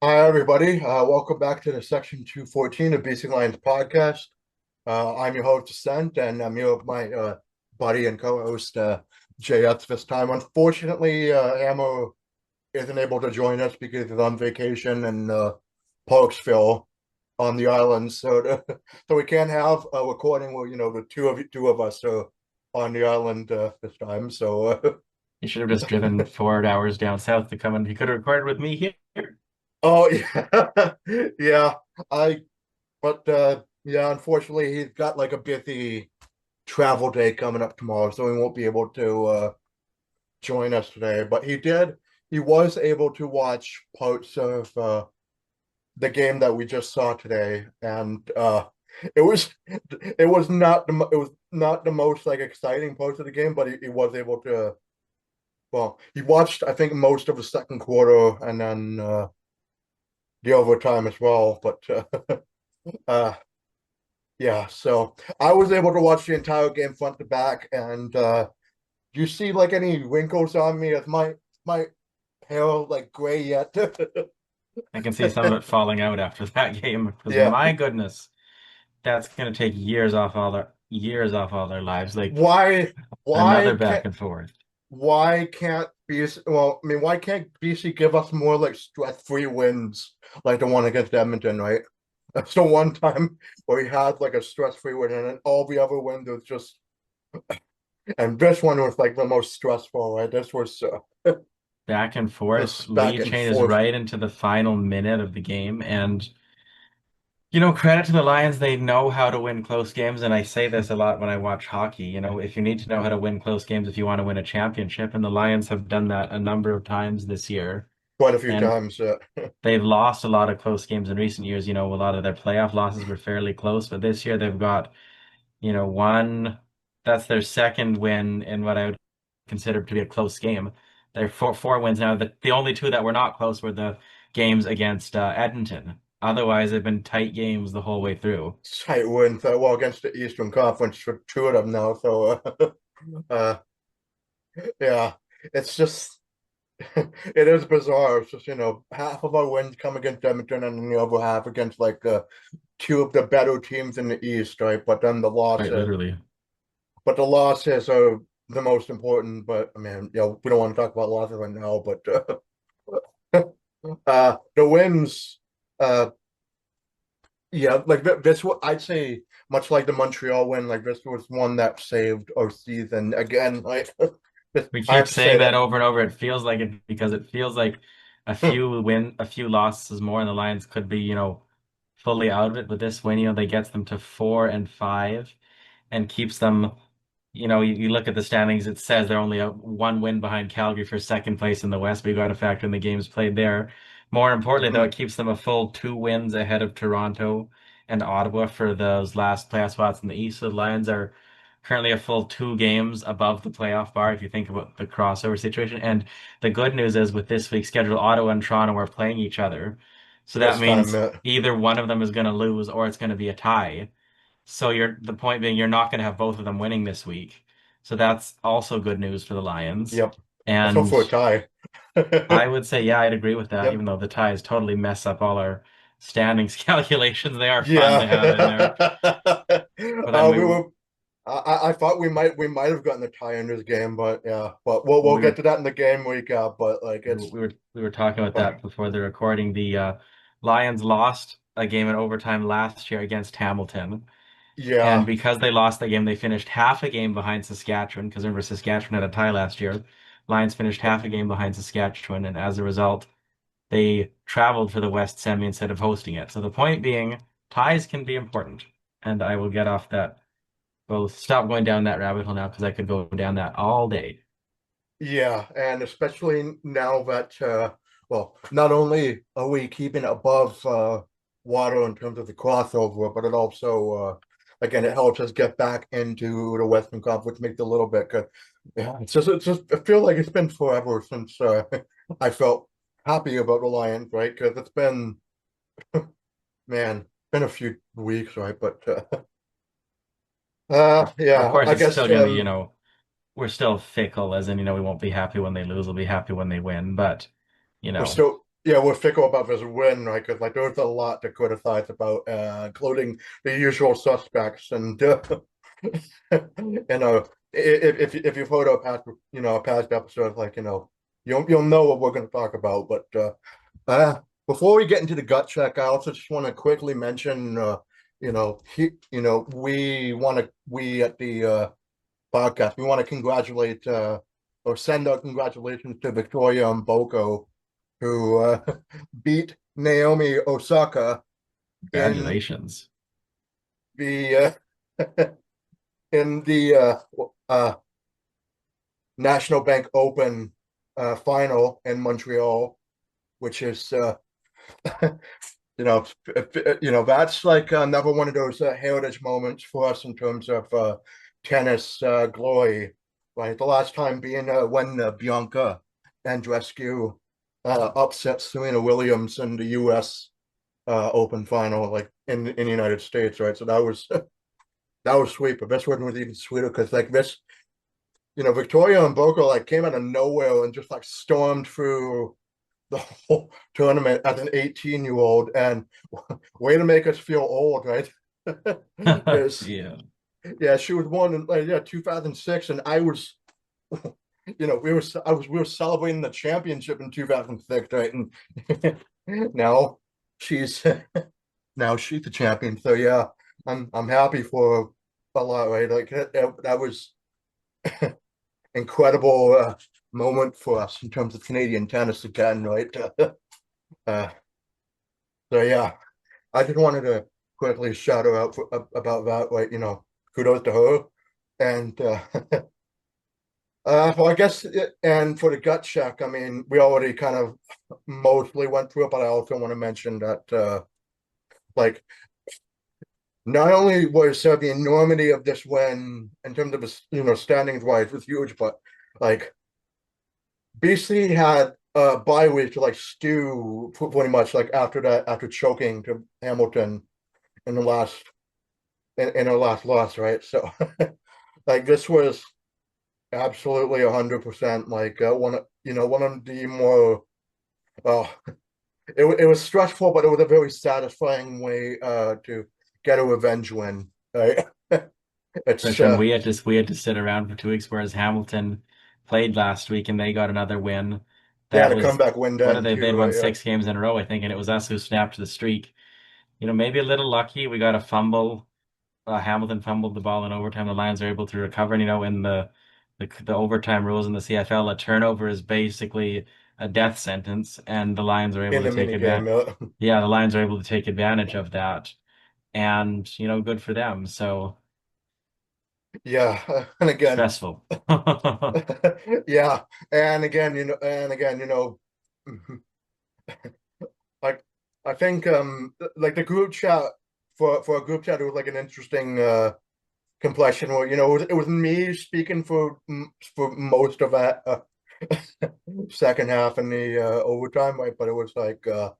Hi, everybody. Welcome back to the Section 214 of Basic Lions podcast. I'm your host, Ascent, and I'm here with my buddy and co-host, JS this time. Unfortunately, Hammer isn't able to join us because he's on vacation in Parksville on the island. So we can't have a recording where, the two of us are on the island this time. He should have just driven 4 hours down south to come and he could have recorded with me here. Oh, yeah. Yeah. I But yeah, unfortunately, he's got like a busy travel day coming up tomorrow, so he won't be able to join us today. But he was able to watch parts of the game that we just saw today, and it was it was not the most like exciting parts of the game, but he was able to. Well, he watched I think most of the second quarter and then the overtime as well, but. Uh, Yeah, so I was able to watch the entire game front to back, and do you see like any wrinkles on me? Is my hair like gray yet? I can see some of it falling out after that game because Yeah. my goodness, that's gonna take years off all their lives. Like Why another why back can't and forth. why can't BC well, I mean, why can't BC give us more like stress-free wins like the one against Edmonton, right? That's the one time where we had like a stress-free win, and then all the other wins was just and this one was like the most stressful, right? This was Back and forth. just back Lead and changes forth. right into the final minute of the game. And credit to the Lions, they know how to win close games. And I say this a lot when I watch hockey. If you need to know how to win close games if you want to win a championship, and the Lions have done that a number of times this year. Quite a few And times. they've lost a lot of close games in recent years. A lot of their playoff losses were fairly close, but this year they've got, one, that's their second win in what I would consider to be a close game. They're four wins now. The only two that were not close were the games against Edmonton. Otherwise, they've been tight games the whole way through. Tight wins, well, against the Eastern Conference for two of them now. Uh, yeah, it's just, it is bizarre. It's just, half of our wins come against Edmonton and then the other half against like two of the better teams in the East, right? Quite literally. But the losses are the most important. But I mean, we don't want to talk about losses right now, but the wins, uh, yeah, like this, I'd say, much like the Montreal win, like this was one that saved our season again. Like, We I keep have to say saying that that. over and over. It feels like it because it feels like a few losses more, and the Lions could be, fully out of it. But this win, they gets them to 4-5 and keeps them. You look at the standings, it says they're only one win behind Calgary for second place in the West, but you got to factor in the games played there. More importantly, though, Mhm. it keeps them a full 2 wins ahead of Toronto and Ottawa for those last playoff spots in the East. So the Lions are currently a full 2 games above the playoff bar if you think about the crossover situation. And the good news is with this week's schedule, Ottawa and Toronto are playing each other. So that This time, means either one of them is going to lose or it's going to be a tie. So the point being you're not going to have both of them winning this week. So that's also good news for the Lions. yep, let's hope And for a tie. I would say, yeah, I'd agree with that, Yep. even though the ties totally mess up all our standings calculations. They are fun to have in there. Yeah. But then We were. I thought we might have gotten a tie in this game, but yeah. But we'll we get were to that in the game recap. But like we it's were we were talking about uh, that before the recording. The Lions lost a game in overtime last year against Hamilton. And yeah. because they lost that game, they finished half a game behind Saskatchewan. Because remember, Saskatchewan had a tie last year. Lions finished half a game behind Saskatchewan, and as a result, they traveled for the West Semi instead of hosting it. So the point being, ties can be important. And I will get off that. Both stop going down that rabbit hole now because I could go down that all day. Yeah, and especially now that well, not only are we keeping it above water in terms of the crossover, but it also again it helps us get back into the Western Conference, makes it a little bit. 'Cause, yeah, it's just I feel like it's been forever since I felt happy about the Lions, right? Because it's been man, been a few weeks, right? But Of yeah, course, I it's guess still going to be, we're still fickle, as in, we won't be happy when they lose. We'll be happy when they win. But, you we're know, still. yeah, we're fickle about this win, right? Because like there's a lot to criticize about, including the usual suspects, and you know, if you've heard our past, past episodes, like you'll know what we're going to talk about. But before we get into the gut check, I also just want to quickly mention, we at the podcast, we want to congratulate or send out congratulations to Victoria Mboko, who beat Naomi Osaka in Congratulations. the in the National Bank Open final in Montreal, which is that's like another one of those heritage moments for us in terms of tennis glory. Right, the last time being when Bianca Andreescu upset Serena Williams in the U.S. Open final, like in the United States, right? So that was sweet, but this one was even sweeter because like this, Victoria and Boca like came out of nowhere and just like stormed through the whole tournament as an 18-year-old, and way to make us feel old, right? Because Yeah. yeah, she was born in like, 2006, and I was, we were celebrating the championship in 2006, right? And now she's now she's the champion. So yeah, I'm happy for a lot, right? Like that was incredible moment for us in terms of Canadian tennis again, right? Uh, so yeah, I just wanted to quickly shout her out about that. Like, kudos to her. And well, I guess, and for the gut check, I mean, we already kind of mostly went through it, but I also want to mention that, like, not only was the enormity of this win in terms of, standings wise was huge, but like BC had a bye week to like stew pretty much like after that, after choking to Hamilton in the last in our last loss, right? So like this was absolutely 100% like one of the more uh it was stressful, but it was a very satisfying way to get a revenge win, right? It's Especially when we had to sit around for 2 weeks, whereas Hamilton played last week and they got another win. they had That a was comeback win what did then they? too, They'd won right? Yeah, 6 games in a row, I think, and it was us who snapped the streak. Maybe a little lucky. We got a fumble. Hamilton fumbled the ball in overtime. The Lions are able to recover. And, in the overtime rules in the CFL, a turnover is basically a death sentence, and the Lions are able in to the take mini game. advantage. Yeah, the Lions are able to take advantage of that, and good for them. So Yeah, and again, stressful. yeah, and again, like I think like the group chat for a group chat, it was like an interesting complexion where it was me speaking for most of that second half in the overtime, right? But it was like uh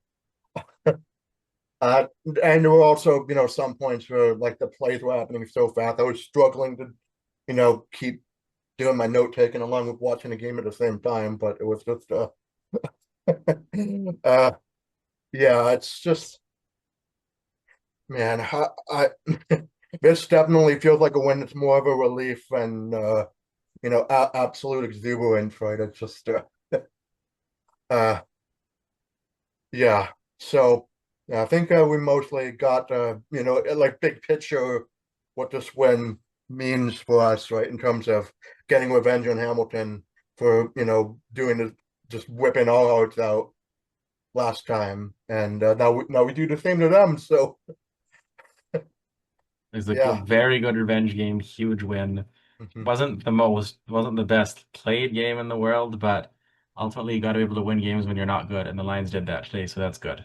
and there were also some points where like the plays were happening so fast I was struggling to keep doing my note taking along with watching the game at the same time, but it was just uh yeah, it's just, man, I this definitely feels like a win. It's more of a relief than absolute exuberance, right? It's just uh yeah. So yeah, I think we mostly got like big picture what this win means for us, right? In terms of getting revenge on Hamilton for doing the just whipping our hearts out last time, and now we do the same to them. So It's a yeah. very good revenge game, huge win. Mhm. Wasn't the best played game in the world, but ultimately you got to be able to win games when you're not good, and the Lions did that today, so that's good.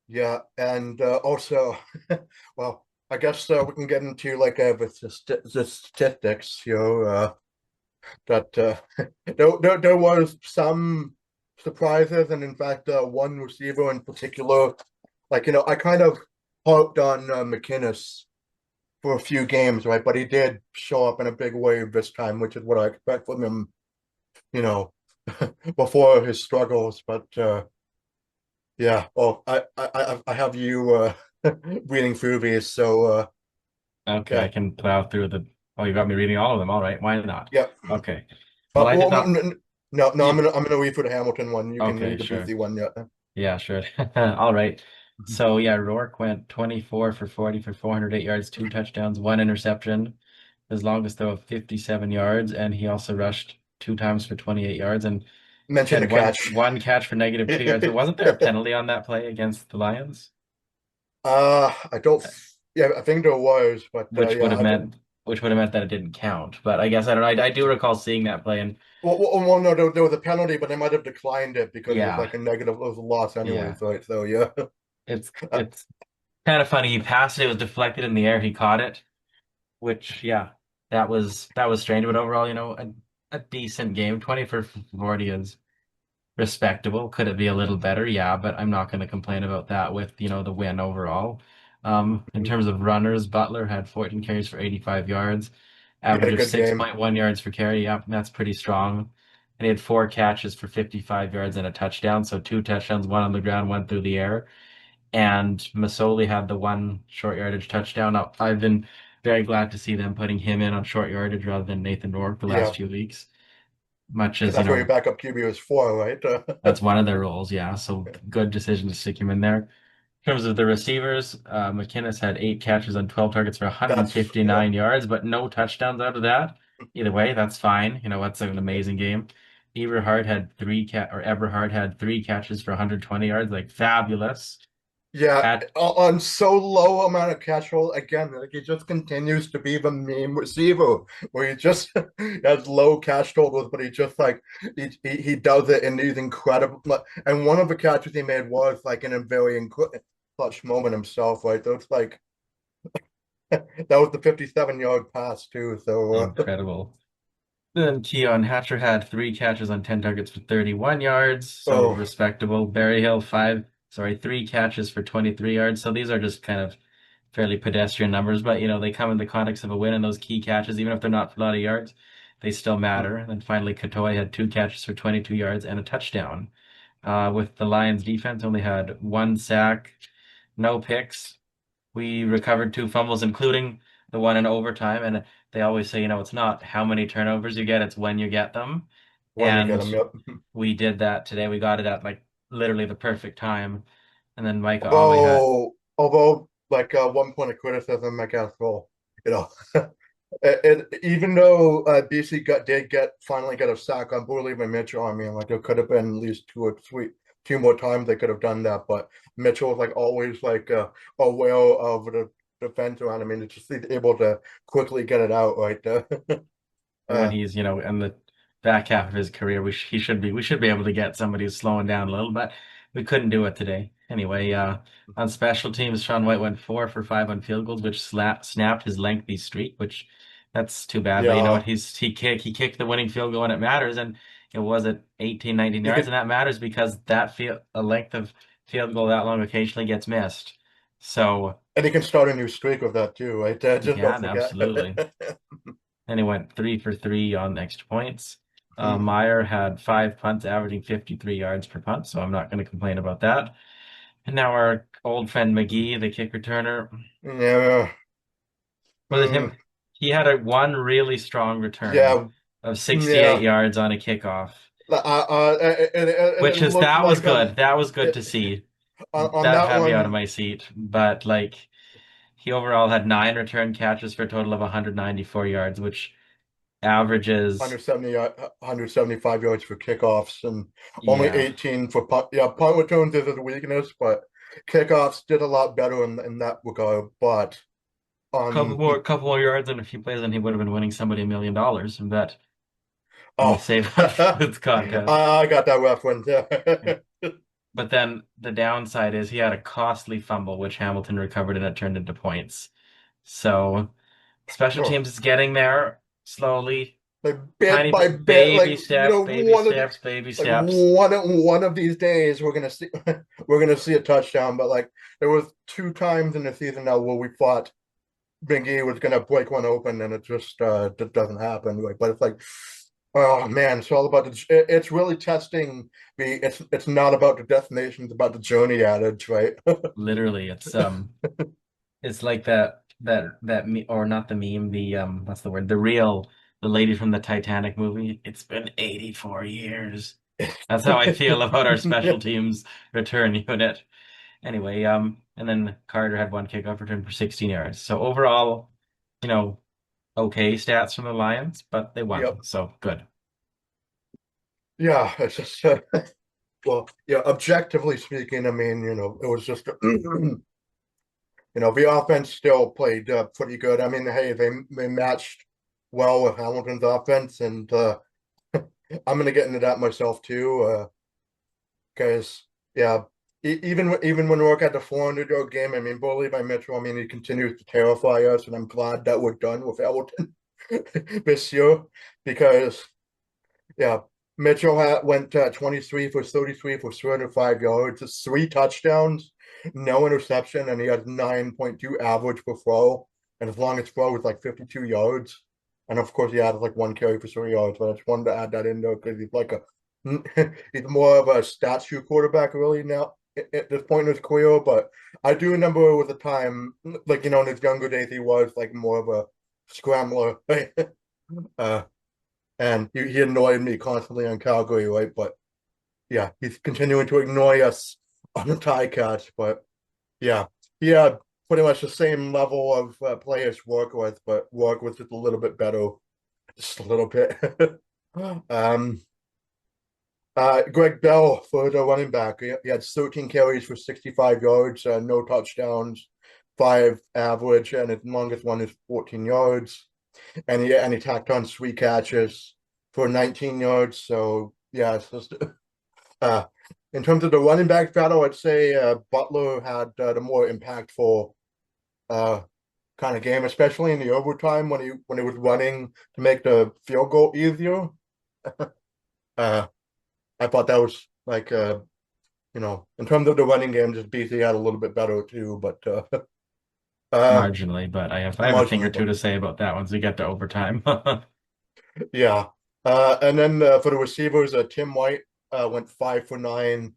Yeah, and also, well, I guess we can get into like the statistics, that there was some surprises, and in fact, one receiver in particular, like I kind of harped on McInnes for a few games, right? But he did show up in a big way this time, which is what I expect from him, you know, before his struggles. But Yeah. Well, I have you reading through these, so Okay, I yeah, can plow through the. Oh, you got me reading all of them. All right, why not? yeah. Okay. Well, I did Well, not. no, no. You. I'm gonna read for the Hamilton one. You can Okay, read the sure. busy one. Yeah. Yeah, sure. All right. So yeah, Rourke went 24 for 40 for 408 yards, two touchdowns, one interception, his longest throw of 57 yards, and he also rushed two times for 28 yards, and he Mention the had one catch. one catch for negative 2 yards. But wasn't there a penalty on that play against the Lions, I don't. Yeah, I think there was, but which would yeah, have I don't. meant which would have meant that it didn't count. But I guess I don't know. I do recall seeing that play, and No, there was a penalty, but they might have declined it because it was yeah, like a negative, it was a loss yeah, anyways, right? So yeah. it's it's kind of funny. He passed it; it was deflected in the air. He caught it. Which, yeah, that was strange, but overall, a decent game. 20 for 40 is respectable. Could it be a little better? Yeah, but I'm not going to complain about that with, the win overall. In terms of runners, Butler had 14 carries for 85 yards, He had average a of good game. 6.1 yards per carry. Yep, that's pretty strong. And he had four catches for 55 yards and a touchdown. So two touchdowns, one on the ground, one through the air, and Masoli had the one short yardage touchdown. I've been very glad to see them putting him in on short yardage rather than Nathan Rourke the last Yeah, few weeks. Much because as, that's what your backup QB was for, right? that's one of their roles, yeah. So good decision to stick him in there. In terms of the receivers, McKinnis had eight catches on 12 targets for That's yeah, 159 yards, but no touchdowns out of that. Either way, that's fine. That's an amazing game. Eberhard had three catches for 120 yards, like fabulous. yeah. At On so low amount of catch roll again, like he just continues to be the meme receiver where he just has low catch totals, but he just like he does it and he's incredible. And one of the catches he made was like in a very clutch moment himself, right? So it's like that was the 57-yard pass too. So incredible. Then Keon Hatcher had three catches on 10 targets for 31 yards, so oh, respectable. Barry Hill, three catches for 23 yards. So these are just kind of fairly pedestrian numbers, but they come in the context of a win, and those key catches, even if they're not for a lot of yards, they still matter. And then finally, Katoy had two catches for 22 yards and a touchdown. With the Lions defense, only had one sack, no picks. We recovered two fumbles, including the one in overtime. And they always say, it's not how many turnovers you get, it's when you get them. when you get And him, yep. we did that today. We got it at like literally the perfect time. And then Micah Ollie had Although, like one point of criticism, I guess, well, you know, even though BC did finally get a sack on Burley and Mitchell, I mean, like there could have been at least two more times they could have done that, but Mitchell was like always like aware of the defense around. I mean, it's just able to quickly get it out right there. when uh, he's, in the back half of his career, we should be able to get somebody who's slowing down a little, but we couldn't do it today. Anyway, on special teams, Sean White went 4 for 5 on field goals, which snapped his lengthy streak, which that's too bad. But you know yeah, what? He kicked the winning field goal when it matters, and it was at 18, 19 he yards, could, and that matters because a length of field goal that long occasionally gets missed. So and he can start a new streak with that too, right? he Just don't can forget. absolutely. And he went 3 for 3 on extra points. Hmm. Meyer had five punts, averaging 53 yards per punt, so I'm not going to complain about that. And now our old friend McGee, the kick returner, Yeah. was it Hmm. him? He had one really strong return Yeah. of 68 Yeah. yards on a kickoff, And it which is looked that was like good. That was good to it, see. on That that had me out of one, my seat. But like he overall had nine return catches for a total of 194 yards, which averages 175 yards for kickoffs and only yeah. 18 for punt. Yeah, punt returns is a weakness, but kickoffs did a lot better in that regard. But Couple on more, couple more yards and a few plays, and he would have been winning somebody $1 million. And bet I'm gonna oh, save that for this contest. I got that reference. Yeah. But then the downside is he had a costly fumble, which Hamilton recovered, and it turned into points. So special Oh, teams is getting there slowly, like bit tiny by bit, bit, like baby steps, baby one of the steps, baby like steps. one of these days we're gonna see we're gonna see a touchdown. But like there was two times in the season now where we thought Big E was gonna break one open, and it just doesn't happen. Like, but it's like Oh man, it's all about it's really testing the it's not about the destination, it's about the journey adage, right? Literally, it's like that me or not the meme, the what's the word? The real the lady from the Titanic movie. It's been 84 years. That's how I feel about our special teams return unit. Anyway, and then Carter had one kickoff return for 16 yards. So overall, you know, okay stats from the Lions, but they Yep. won. So good. Yeah, it's just well, yeah, objectively speaking, I mean, it was just the offense still played pretty good. I mean, hey, they matched well with Hamilton's offense, and I'm gonna get into that myself too, because yeah, even when we work at the 400-yard game, I mean, bullied by Mitchell, I mean, he continues to terrify us, and I'm glad that we're done with Hamilton this year because yeah, Mitchell went 23 for 33 for 305 yards, just 3 touchdowns, no interception, and he has 9.2 average per throw. And his longest throw was like 52 yards. And of course, he had like 1 carry for 3 yards, but I just wanted to add that in there because he's like he's more of a statue quarterback really now at this point in his career. But I do remember with the time, like, in his younger days, he was like more of a scrambler. uh, and he annoyed me constantly on Calgary, right? But yeah, he's continuing to annoy us on the tie catch. But yeah, he had pretty much the same level of players to work with, but work with just a little bit better, just a little bit. um, Greg Bell for the running back, he had 13 carries for 65 yards, no touchdowns, 5 average, and his longest one is 14 yards. And he tacked on 3 catches for 19 yards. So yeah, it's just uh, in terms of the running back battle, I'd say Butler had the more impactful uh, kind of game, especially in the overtime when he was running to make the field goal easier. Uh, I thought that was like in terms of the running game, just BC had a little bit better too, but uh, Marginally, but I have a thing or marginally, two but to say about that once we get to overtime. yeah. And then for the receivers, Tim White went 5 for 9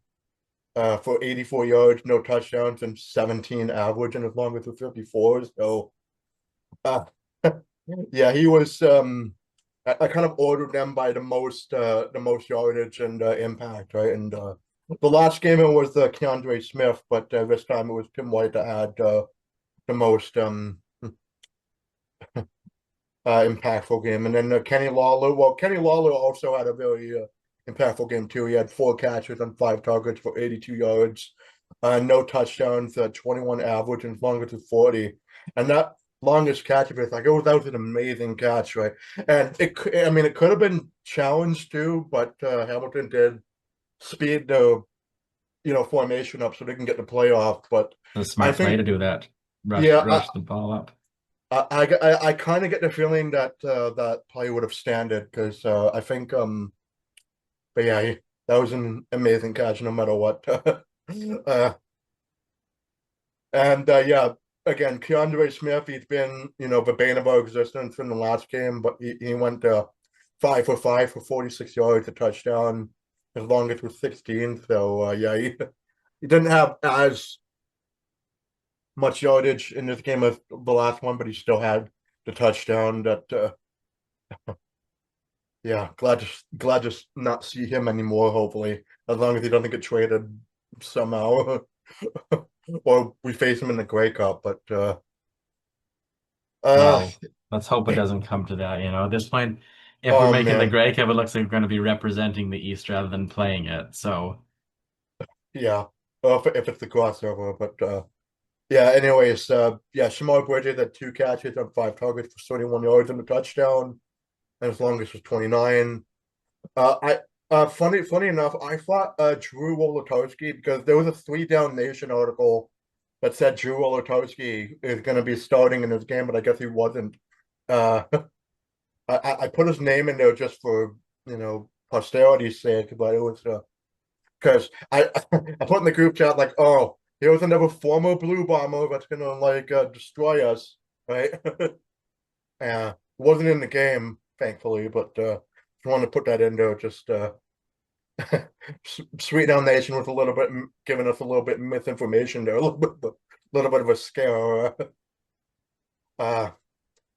for 84 yards, no touchdowns, and 17 average, and as long as the 54. So, uh, yeah, he was. I kind of ordered them by the most yardage and impact, right? And the last game it was Keandre Smith, but this time it was Tim White that had the most impactful game. And then Kenny Lawler. Well, Kenny Lawler also had a very impactful game too. He had 4 catches on 5 targets for 82 yards, no touchdowns, 21 average, and as long as it's 40. And that longest catch of it, like that was an amazing catch, right? And I mean, it could have been challenged too, but Hamilton did speed the formation up so they can get the playoff. But The I smart play think, to do that. Rush yeah, rush the ball up. I kind of get the feeling that that play would have standed because I think but yeah, that was an amazing catch no matter what. And yeah, again, Keandre Smith, he's been the bane of our existence in the last game, but he went 5 for 5 for 46 yards, a touchdown, as long as it was 16. So yeah, he didn't have as much yardage in this game as the last one, but he still had the touchdown that yeah, glad to not see him anymore, hopefully. As long as he doesn't get traded somehow. Or we face him in the Grey Cup, but uh Well, let's hope it doesn't come to that, At this point, if we're oh making the man. Grey Cup, it looks like we're going to be representing the East rather than playing it. So, Yeah. If it's the crossover, but yeah, anyways, yeah, Shamar Bridges had 2 catches on 5 targets for 31 yards and a touchdown, and his longest was 29. I funny enough, I thought Drew Wolotarski, because there was a 3 Down Nation article that said Drew Wolotarski is going to be starting in this game, but I guess he wasn't. Uh, I put his name in there just for posterity's sake, but it was because I put in the group chat like, oh, here's another former Blue Bomber that's gonna like destroy us, right? Yeah, wasn't in the game, thankfully, but want to put that in there, just Sweet Down Nation with a little bit, giving us a little bit misinformation there, little bit of a scare. Uh,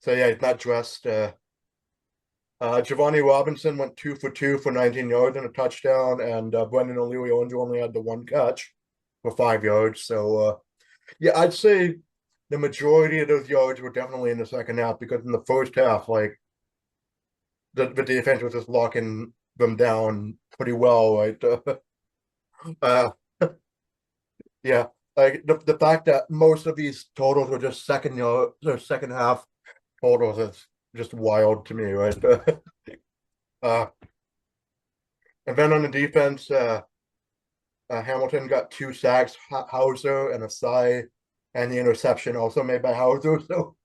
so yeah, he's not dressed. Giovanni Robinson went 2 for 2 for 19 yards and a touchdown, and Brendan O'Leary only had the one catch for 5 yards. So yeah, I'd say the majority of those yards were definitely in the second half because in the first half, like the defense was just locking them down pretty well, right? Uh, yeah, like the fact that most of these totals were just second half totals is just wild to me, right? uh, and then on the defense, Hamilton got 2 sacks, Hauser and a sigh, and the interception also made by Hauser. So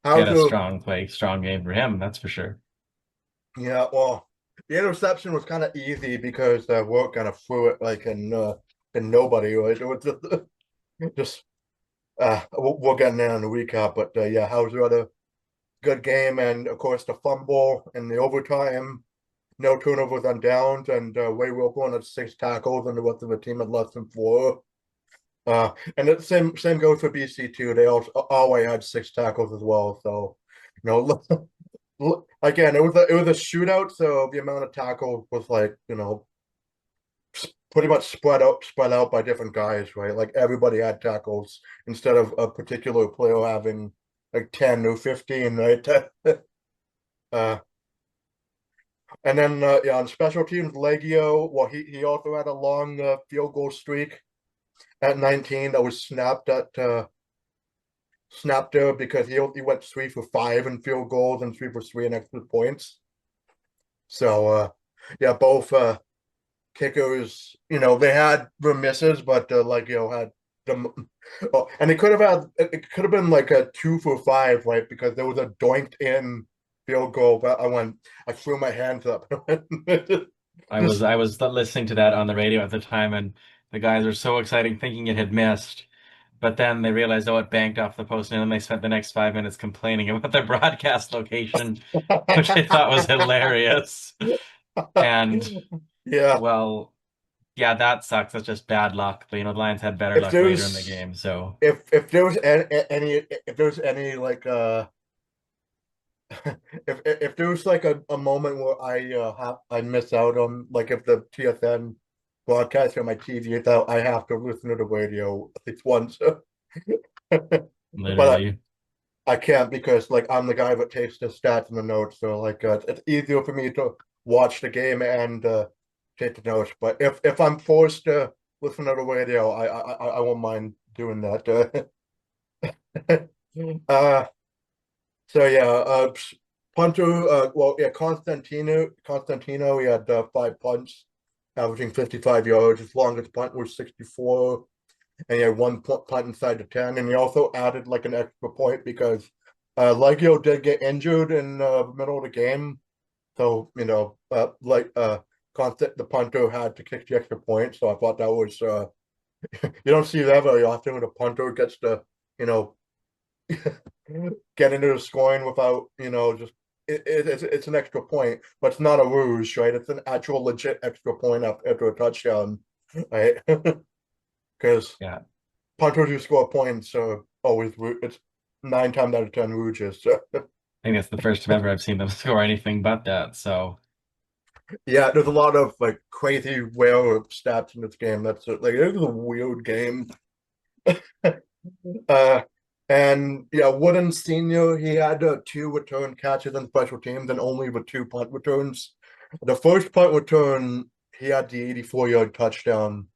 He had a Hauser, strong play, strong game for him, that's for sure. yeah, well, the interception was kind of easy because Work kind of threw it like in nobody, right? It was just we'll get in there in the recap, but yeah, Hauser had a good game, and of course the fumble and the overtime, no turnovers on downs, and Ray Wilborn had 6 tackles, and the rest of the team had less than 4. And the same goes for BC too. They also always had 6 tackles as well. So, again, it was a shootout, so the amount of tackles was like pretty much spread out by different guys, right? Like everybody had tackles instead of a particular player having like 10 or 15, right? uh, and then yeah, on special teams, Legio, well, he also had a long field goal streak at 19 that was snapped there because he went 3 for 5 in field goals and 3 for 3 in extra points. So yeah, both kickers, they had their misses, but like had them. Oh, and it could have been like a 2 for 5, right? Because there was a doinked in field goal, but I threw my hands up. I was Just I was listening to that on the radio at the time, and the guys were so excited thinking it had missed. But then they realized, oh, it banked off the post, and then they spent the next 5 minutes complaining about their broadcast location, which I thought was hilarious. And yeah. well, yeah, that sucks. That's just bad luck. But the Lions had better If luck later in the there's game. So if there was any like if there was like a moment where I miss out on, like, if the TSN broadcast on my TV is out, I have to listen to the radio at least once. But literally, I can't because like I'm the guy that takes the stats and the notes, so like it's easier for me to watch the game and take the notes. But if I'm forced to listen to the radio, I won't mind doing that. uh so yeah, punter. Well, yeah, Constantino. He had 5 punts, averaging 55 yards. His longest punt was 64, and he had one punt inside the 10. And he also added like an extra point because Legio did get injured in the middle of the game, so Constant the punter had to kick the extra point. So I thought that was you don't see that very often when a punter gets to you know get into the scoring without, just it's an extra point, but it's not a ruse, right? It's an actual legit extra point after a touchdown, right? Because yeah. punters who score points are always it's 9 times out of 10 ruses. So, I think that's the first time ever I've seen them score anything but that. So yeah, there's a lot of like crazy rare stats in this game. That's like it was a weird game. Uh, and yeah, Wooden Senior, he had 2 return catches on special teams and only the 2 punt returns. The first punt return, he had the 84-yard touchdown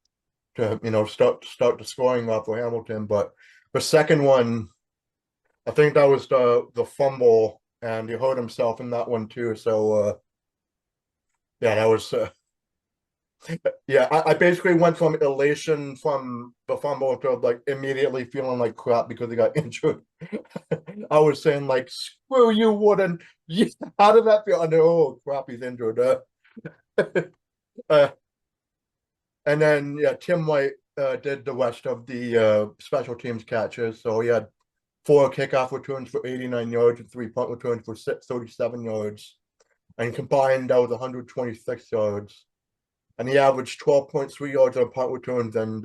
to start the scoring off for Hamilton. But the second one, I think that was the fumble, and he hurt himself in that one too. So yeah, that was yeah, I basically went from elation from the fumble to like immediately feeling like crap because he got injured. I was saying like, screw you, Wooden. Yeah, how did that feel? And then, oh crap, he's injured. Uh, and then yeah, Tim White did the rest of the special teams catches. So he had 4 kickoff returns for 89 yards and 3 punt returns for 37 yards. and combined that was 126 yards. And he averaged 12.3 yards on punt returns, and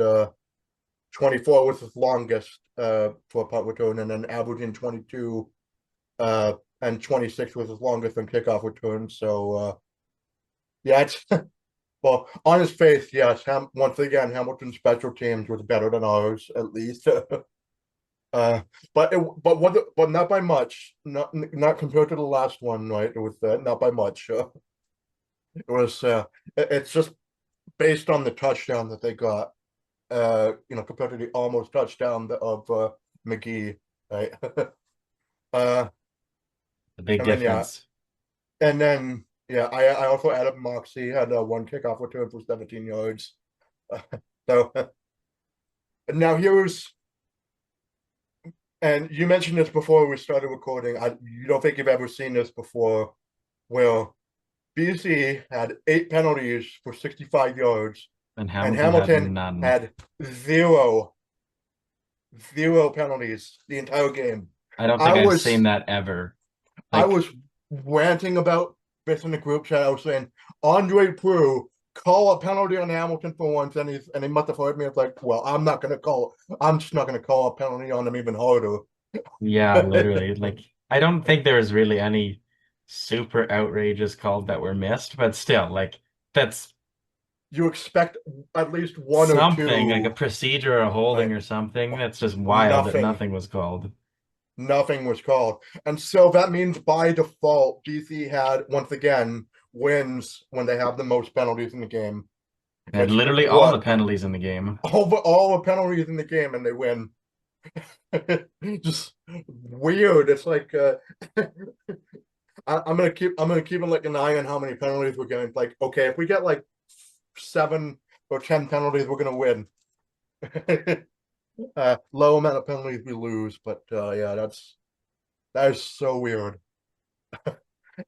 24 was his longest for a punt return, and then averaging 22 and 26 was his longest on kickoff returns. So yeah, it's well, on his face, yes. Once again, Hamilton's special teams was better than ours, at least. uh, but not by much. Not compared to the last one, right? It was not by much. It was it's just based on the touchdown that they got. Compared to the almost touchdown of McGee, right? uh, The big and then yeah, difference. and then yeah, I also added Moxie had one kickoff return for 17 yards. So now here's, and you mentioned this before we started recording. You don't think you've ever seen this before, where BC had 8 penalties for 65 yards, And and Hamilton had Hamilton none. had zero penalties the entire game. I don't I think I've seen was that ever. I Like, was ranting about this in the group chat. I was saying Andre Prue call a penalty on Hamilton for once, and he must have heard me. It's like, well, I'm not gonna call. I'm just not gonna call a penalty on him even harder. yeah, literally. Like, I don't think there was really any super outrageous calls that were missed, but still, like, that's You expect at least one or something, like a two, procedure or a holding right? or something. That's just wild that Nothing. nothing was called. Nothing was called. And so that means by default, DC had once again wins when they have the most penalties in the game. And Which literally all the what penalties in the game. all the penalties in the game and they win. Just weird. It's like I'm gonna keep like an eye on how many penalties we're getting. Like, okay, if we get like 7 or 10 penalties, we're gonna win. Low amount of penalties we lose, but yeah, that is so weird.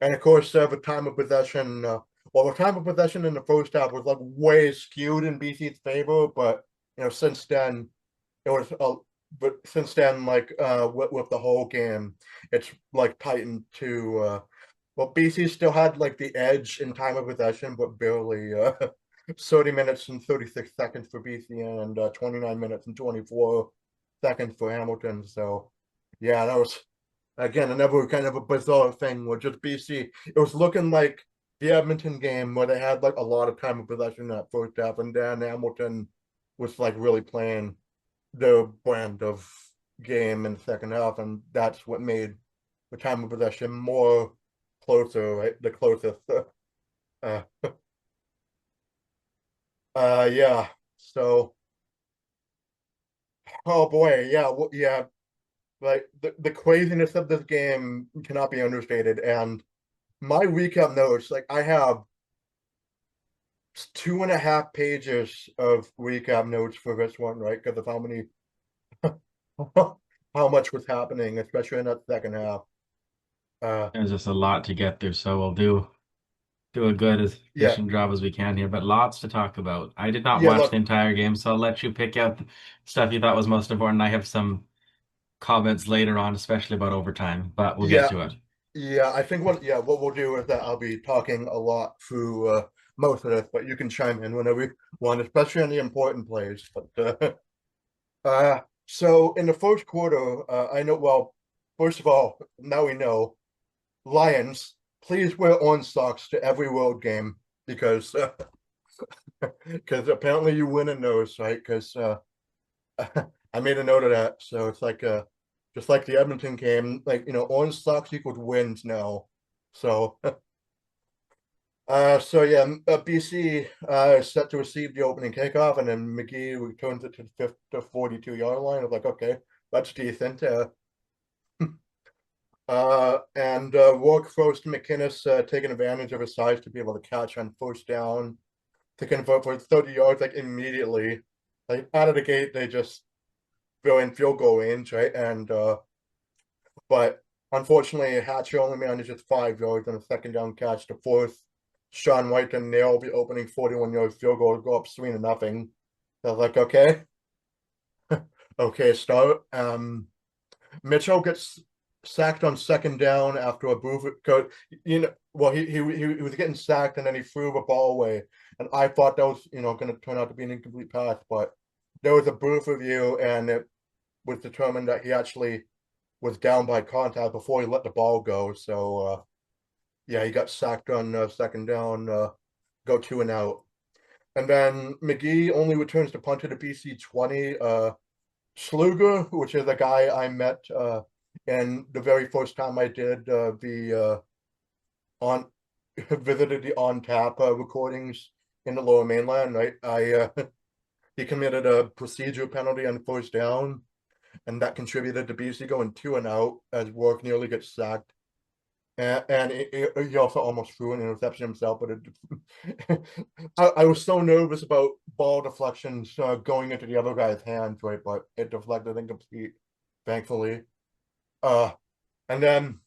And of course, the time of possession. The time of possession in the first half was like way skewed in BC's favor, but since then it was. But since then, like with the whole game, it's like tightened to. Well, BC still had like the edge in time of possession, but barely. 30 minutes and 36 seconds for BC and 29 minutes and 24 seconds for Hamilton. So, yeah, that was again another kind of a bizarre thing where just BC. It was looking like the Edmonton game where they had like a lot of time of possession in that first half, and then Hamilton was like really playing their brand of game in the second half, and that's what made the time of possession more closer, right? The closest. Uh, yeah. So, oh boy, yeah, yeah. Like the craziness of this game cannot be understated. And my recap notes, like I have 2.5 pages of recap notes for this one, right? Because of how many, how much was happening, especially in that second half. Uh, There's just a lot to get through, so we'll do a good as yeah, efficient job as we can here, but lots to talk about. I did not yeah. watch the Look, entire game, so I'll let you pick out the stuff you thought was most important. I have some comments later on, especially about overtime, but we'll get yeah, to it. yeah. I think what we'll do is that I'll be talking a lot through most of this, but you can chime in whenever you want, especially on the important plays. But so in the first quarter, I know. Well, first of all, now we know Lions. Please wear orange socks to every road game because because apparently you win in those, right? Because I made a note of that. So it's like just like the Edmonton game, like orange socks equals wins now. So so yeah, BC is set to receive the opening kickoff, and then McGee returns it to the 42-yard line. I was like, okay, that's decent. And Rourke throws to McInnes, taking advantage of his size to be able to catch on first down to convert for 30 yards like immediately. Like out of the gate, they just go in field goal range, right? And but unfortunately, Hatcher only manages 5 yards on a second down catch to force Sean White to nail the opening 41-yard field goal to go up 3-0. I was like, okay, okay, start. Mitchell gets sacked on second down after a move. Well, he was getting sacked and then he threw the ball away, and I thought that was going to turn out to be an incomplete pass, but there was a booth review, and it was determined that he actually was down by contact before he let the ball go. So yeah, he got sacked on second down, go 2-and-out. And then McGee only returns to punt at the BC 20. Schluger, which is a guy I met and the very first time I did the on visited the on tap recordings in the lower mainland, right? I He committed a procedure penalty on first down, and that contributed to BC going 2-and-out as Work nearly gets sacked. And he also almost threw an interception himself, but I was so nervous about ball deflections going into the other guy's hands, right? But it deflected incomplete, thankfully. Uh, and then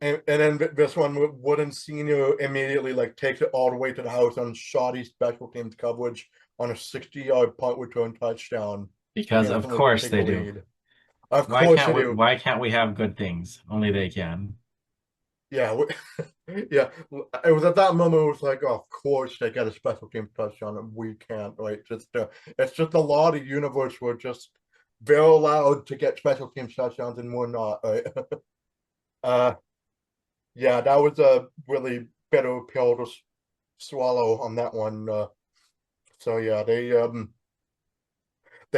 this one, Wooden Senior immediately like takes it all the way to the house on shoddy special teams coverage on a 60-yard punt return touchdown to Because of instantly course take the they do. lead. Of course they do. Why can't we have good things? Only they can. Yeah, yeah. It was at that moment it was like, oh, of course they get a special team touchdown and we can't, right? It's just a law of the universe. We're just they're allowed to get special team touchdowns and we're not, right? uh yeah, that was a really bitter pill to swallow on that one. So yeah, they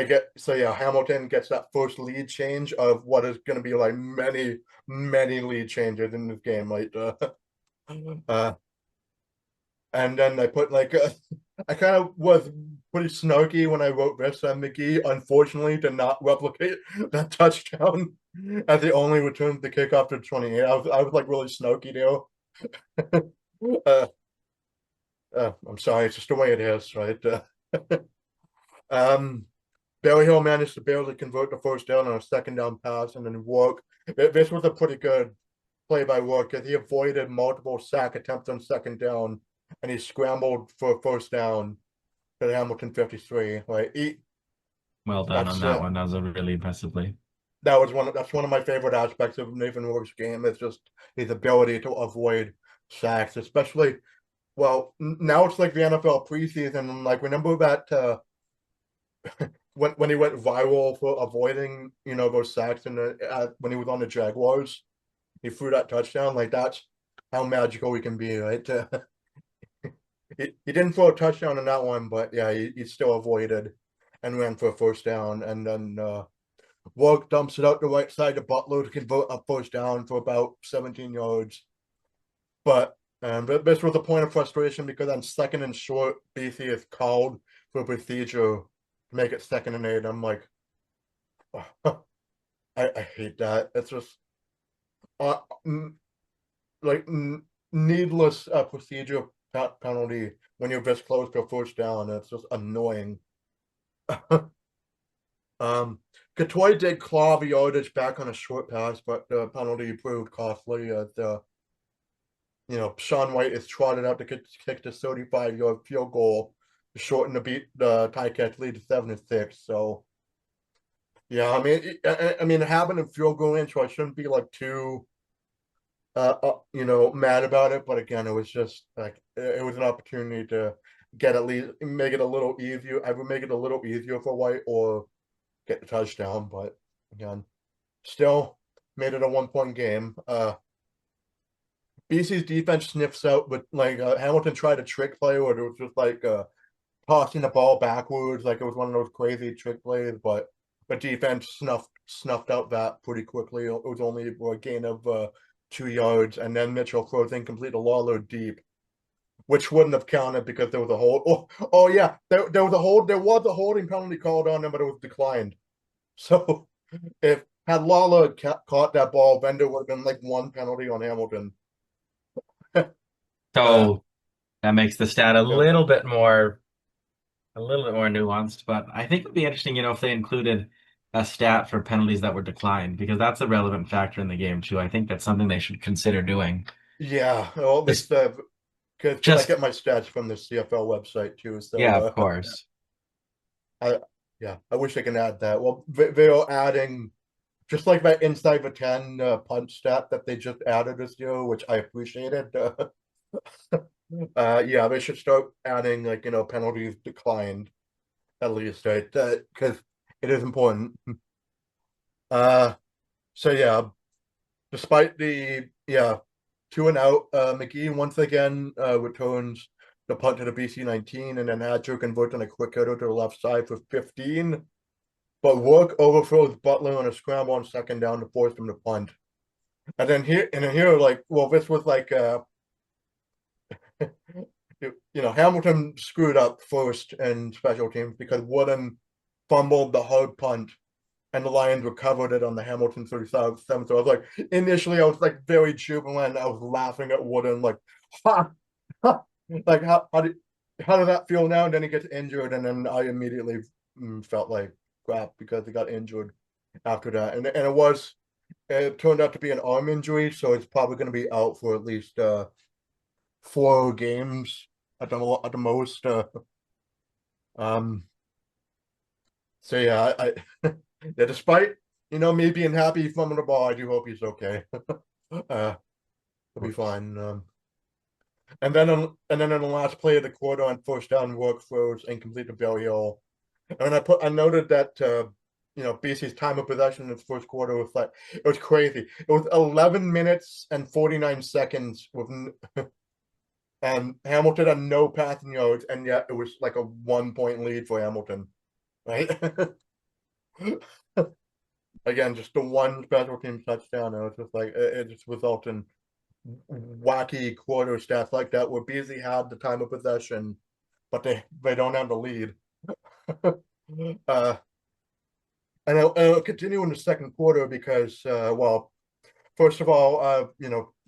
get so yeah, Hamilton gets that first lead change of what is going to be like many lead changes in this game, like uh, and then I put like I kind of was pretty snarky when I wrote this. McGee unfortunately did not replicate that touchdown as he only returned the kick after 28. I was like really snarky there. uh, I'm sorry, it's just the way it is, right? Um, Berryhill managed to barely convert the first down on a second down pass, and then Work. This was a pretty good play by Work because he avoided multiple sack attempts on second down, and he scrambled for a first down to the Hamilton 53. Right, Well done on that's that one. That was a really impressive play. that's one of my favorite aspects of Nathan Work's game. It's just his ability to avoid sacks, especially. Well, now it's like the NFL preseason. Like remember that when he went viral for avoiding those sacks in when he was on the Jaguars, he threw that touchdown. Like that's how magical he can be, right? He didn't throw a touchdown in that one, but yeah, he still avoided and ran for a first down, and then Work dumps it out the right side to Butler to convert a first down for about 17 yards. But this was a point of frustration because on second and short, BC is called for procedure to make it 2nd and 8. I'm like, oh, I hate that. It's just uh, like needless procedure penalty when you're this close to a first down. It's just annoying. Katoy did claw the yardage back on a short pass, but the penalty proved costly as Sean White is trotted out to kick the 35-yard field goal to shorten the tie catch lead to 7-6. So yeah, I mean, having a field goal in, so I shouldn't be like too mad about it. But again, it was just like it was an opportunity to get at least make it a little easier. I would make it a little easier for White or get the touchdown. But again, still made it a 1-point game. BC's defense sniffs out, but like Hamilton tried a trick play where it was just like tossing the ball backwards, like it was one of those crazy trick plays. But the defense snuffed out that pretty quickly. It was only a gain of 2 yards, and then Mitchell throws incomplete to Lawler deep, which wouldn't have counted because there was a hold. Oh yeah, there was a hold. There was a holding penalty called on them, but it was declined. So if had Lawler caught that ball, then there would have been like one penalty on Hamilton. uh, So that makes the stat yeah. a little bit more nuanced, but I think it would be interesting, if they included a stat for penalties that were declined, because that's a relevant factor in the game too. I think that's something they should consider doing. Yeah, well, at Just, least because I just, get my stats from the CFL website too. So yeah, of course. I yeah, I wish I can add that. Well, they're adding just like that inside the 10 punch stat that they just added this year, which I appreciated. Yeah, they should start adding like penalties declined at least, right? Because it is important. Uh, so yeah, despite the two and out, McGee once again returns the punt to the BC 19, and then had to convert on a quick hitter to the left side for 15. But Work overthrows Butler on a scramble on second down to force him to punt. And then here, like, well, this was like Hamilton screwed up first in special teams because Wooden fumbled the hard punt and the Lions recovered it on the Hamilton 37. So I was like, initially, I was like very jubilant. I was laughing at Wooden, like, ha, ha. Like, how did that feel now? And then he gets injured, and then I immediately felt like crap because he got injured after that. And it turned out to be an arm injury, so it's probably going to be out for at least 4 games at the most. Um, so yeah, yeah, despite me being happy from the ball, I do hope he's okay. He'll be fine. And then in the last play of the quarter on first down, Work throws incomplete to Burial. And I noted that BC's time of possession in the first quarter was like it was crazy. It was 11 minutes and 49 seconds with and Hamilton had no passing yards, and yet it was like a 1 point lead for Hamilton, right? Again, just the one special team touchdown. And it was just like it just resulted in wacky quarter stats like that where BC had the time of possession, but they don't have the lead. uh, and it'll continue in the second quarter because, well, first of all,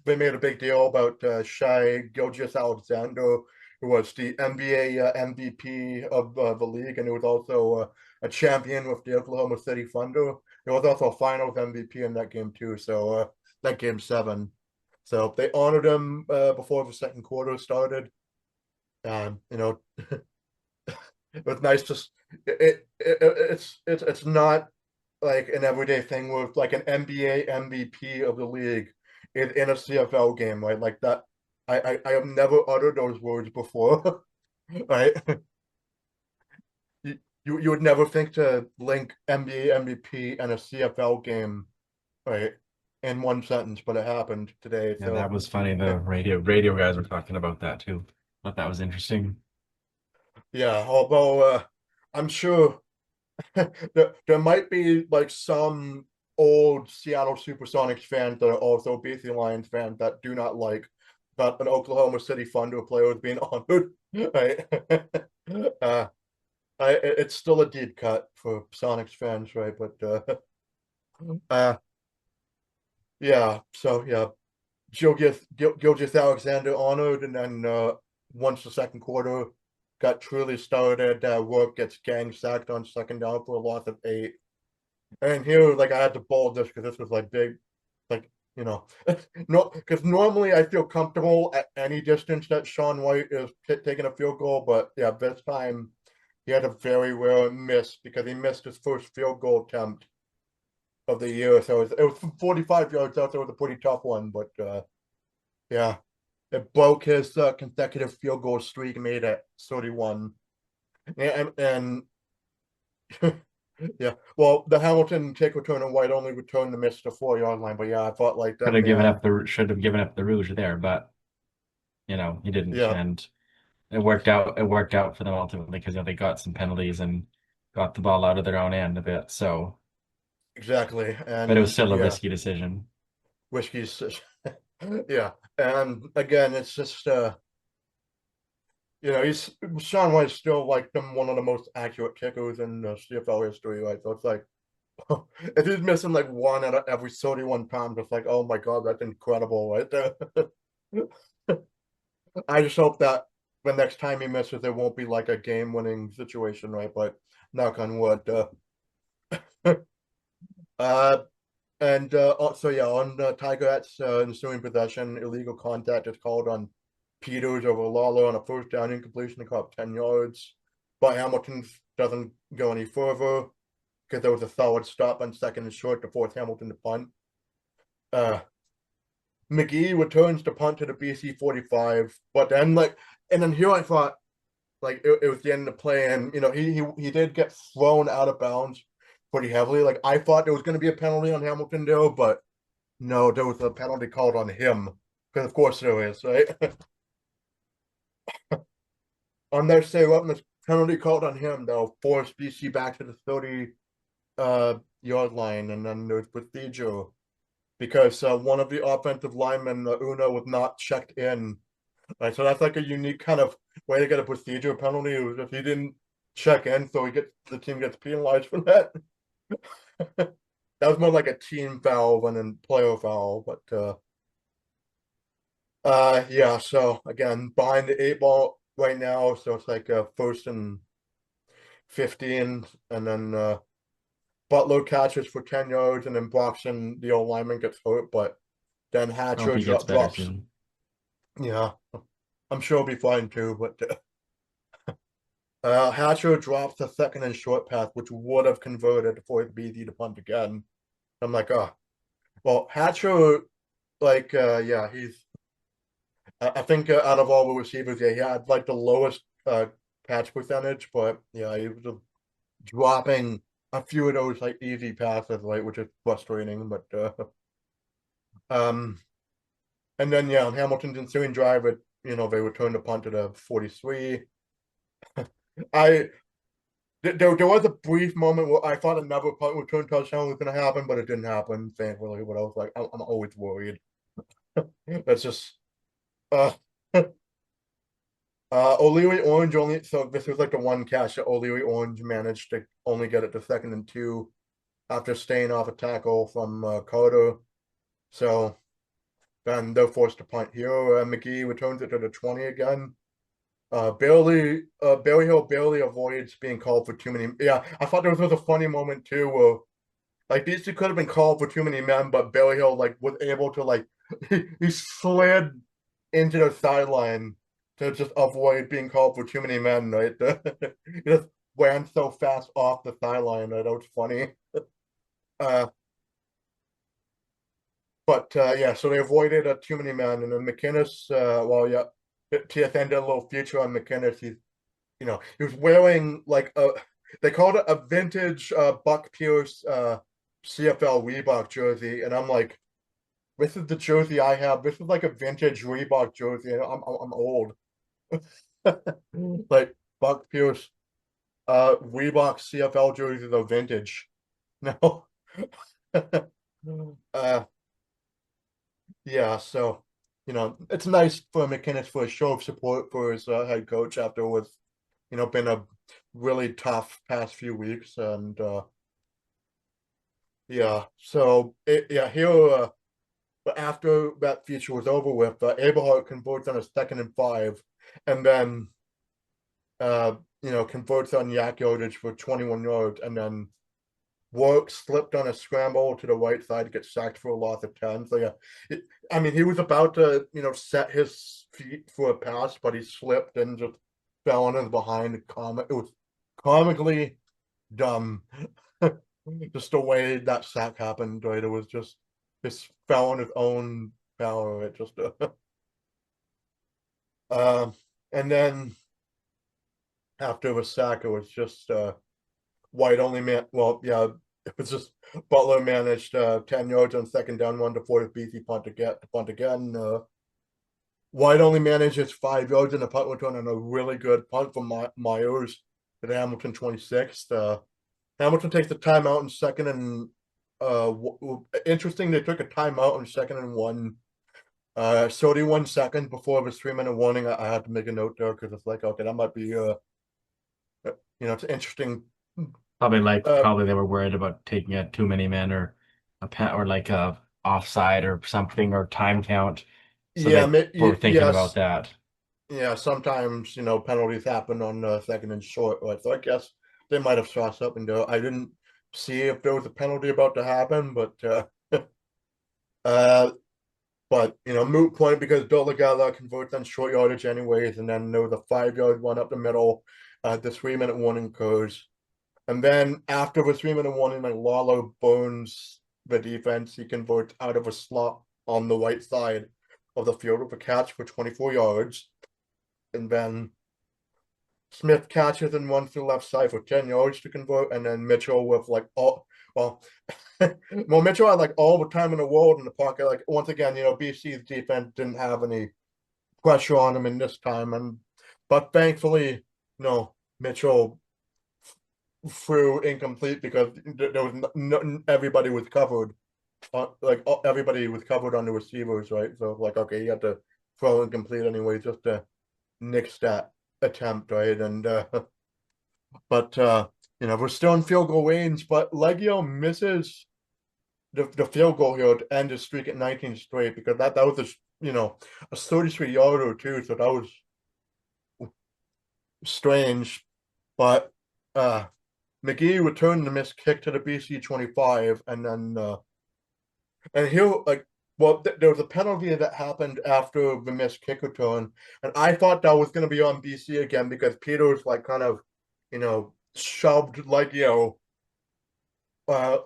they made a big deal about Shai Gilgeous-Alexander, who was the NBA MVP of the league, and he was also a champion with the Oklahoma City Thunder. He was also a Finals MVP in that game too. So that game 7. So they honored him before the second quarter started. You know, it was nice to. It's not like an everyday thing with like an NBA MVP of the league in a CFL game, right? Like that. I have never uttered those words before, right? You would never think to link NBA MVP and a CFL game, right, in one sentence, but it happened today. Yeah, that So was funny. The radio guys were talking about that too. Thought that was interesting. yeah, although I'm sure there might be like some old Seattle Supersonics fans that are also BC Lions fans that do not like that an Oklahoma City Thunder player is being honored. Right? uh, it's still a deep cut for Sonics fans, right? But uh, yeah, so yeah, Gilgeous-Alexander honored, and then once the second quarter got truly started, Work gets gang sacked on second down for a loss of 8. And here, like, I had to bold this because this was like big, like, no, because normally I feel comfortable at any distance that Sean White is taking a field goal, but yeah, this time he had a very rare miss because he missed his first field goal attempt of the year. So it was from 45 yards out, so it was a pretty tough one, but yeah, it broke his consecutive field goal streak, made it 31. And yeah, well, the Hamilton kick return and White only returned the miss to 4 yard line, but yeah, I thought like Could that have given man, up the should have given up the rouge there, but he didn't, yeah, and it worked out. It worked out for them ultimately because they got some penalties and got the ball out of their own end a bit. So, exactly, but it was and still a yeah, risky decision. whiskey's, yeah, and again, it's just he's Sean White's still like one of the most accurate kickers in CFL history, right? So it's like if he's missing like one out of every 31 pounds, it's like, oh my god, that's incredible, right there. I just hope that the next time he misses, there won't be like a game-winning situation, right? But knock on wood. Uh, and also, yeah, on Tigers ensuing possession, illegal contact is called on Peters over Lawler on a first down incompletion to caught 10 yards. But Hamilton doesn't go any further because there was a solid stop on second and short to force Hamilton to punt. Uh, McGee returns to punt to the BC 45, but then and then here I thought it was the end of the play, and he did get thrown out of bounds pretty heavily. Like I thought there was going to be a penalty on Hamilton there, but no, there was a penalty called on him because of course there is, right? On their say what the penalty called on him though forced BC back to the 30 yard line, and then there's procedure because one of the offensive linemen, Una, was not checked in. Right, so that's like a unique kind of way to get a procedure penalty. It was if he didn't check in, so the team gets penalized for that. That was more like a team foul than a player foul, but yeah. So again, behind the 8 ball right now, so it's like first and 15, and then Butler catches for 10 yards, and then Broxton, the old lineman, gets hurt, but then I hope Hatcher he gets better drops. soon. Yeah, I'm sure he'll be fine too, but Hatcher drops the second and short pass, which would have converted for it BD to punt again. I'm like, oh, well, Hatcher, yeah, I think out of all the receivers, yeah, he had like the lowest catch percentage, but yeah, he was dropping a few of those like easy passes, like which is frustrating. But um, and then yeah, on Hamilton's ensuing drive, they returned the punt to the 43. I there was a brief moment where I thought another punt return touchdown was going to happen, but it didn't happen, thankfully. But I was like, I'm always worried. That's just uh O'Leary Orange only, so this was like the one catch that O'Leary Orange managed to only get it to second and 2 after staying off a tackle from Carter. So then they're forced to punt here. McGee returns it to the 20 again. Barry Hill barely avoids being called for too many. Yeah, I thought there was a funny moment too where like these two could have been called for too many men, but Barry Hill was able to he slid into the sideline to just avoid being called for too many men, right? He just ran so fast off the sideline that was funny. Uh, but yeah, so they avoided too many men, and then McInnes. Well, yeah, TSN did a little feature on McInnes. He was wearing like they called it a vintage Buck Pierce CFL Reebok jersey, and I'm like, this is the jersey I have. This is like a vintage Reebok jersey, and I'm old. Like Buck Pierce Reebok CFL jerseys are vintage. No. uh yeah, so it's nice for McInnes for a show of support for his head coach after what's been a really tough past few weeks, and yeah, so yeah, here but after that feature was over with, Aberhart converts on a second and 5, and then converts on yak yardage for 21 yards, and then Work slipped on a scramble to the right side to get sacked for a loss of 10. So yeah, I mean, he was about to set his feet for a pass, but he slipped and just fell on his behind. It was comically dumb. Just the way that sack happened, right? It was just fell on his own power. It just uh, and then after the sack, it was just White only man. Well, yeah, it was just Butler managed 10 yards on second down, one to force BC punt again. White only manages 5 yards in the punt return on a really good punt from Myers to the Hamilton 26th. Hamilton takes the timeout in second and interesting. They took a timeout in second and 1. 31 seconds before it was 3-minute warning. I had to make a note there because it's like, okay, that might be it's interesting. Probably they were worried about taking it too many men or or like a offside or something or time count. So Yeah, they were thinking about yes, that. yeah. Sometimes penalties happen on second and short, right? So I guess they might have saw something there. I didn't see if there was a penalty about to happen, but uh, moot point because Dolagala converts on short yardage anyways, and then there was a 5 yard one up the middle. The 3-minute warning occurs. And then after the 3-minute warning, like Lalo burns the defense. He converts out of a slot on the right side of the field with a catch for 24 yards. And then Smith catches and runs to the left side for 10 yards to convert. And then Mitchell with like all, well, well, Mitchell had like all the time in the world in the pocket. Like, once again, BC's defense didn't have any pressure on him in this time. But thankfully, Mitchell threw incomplete because there was everybody was covered. Everybody was covered on the receivers, right? So like, okay, you had to throw incomplete anyway just to nix that attempt, right? And but we're still in field goal range, but Leggio misses the field goal here to end his streak at 19 straight, because that was a 33 yarder too, so that was strange. But McGee returned the missed kick to the BC 25, and then and here, like, well, there was a penalty that happened after the missed kick return, and I thought that was going to be on BC again because Peters like kind of, shoved Leggio uh,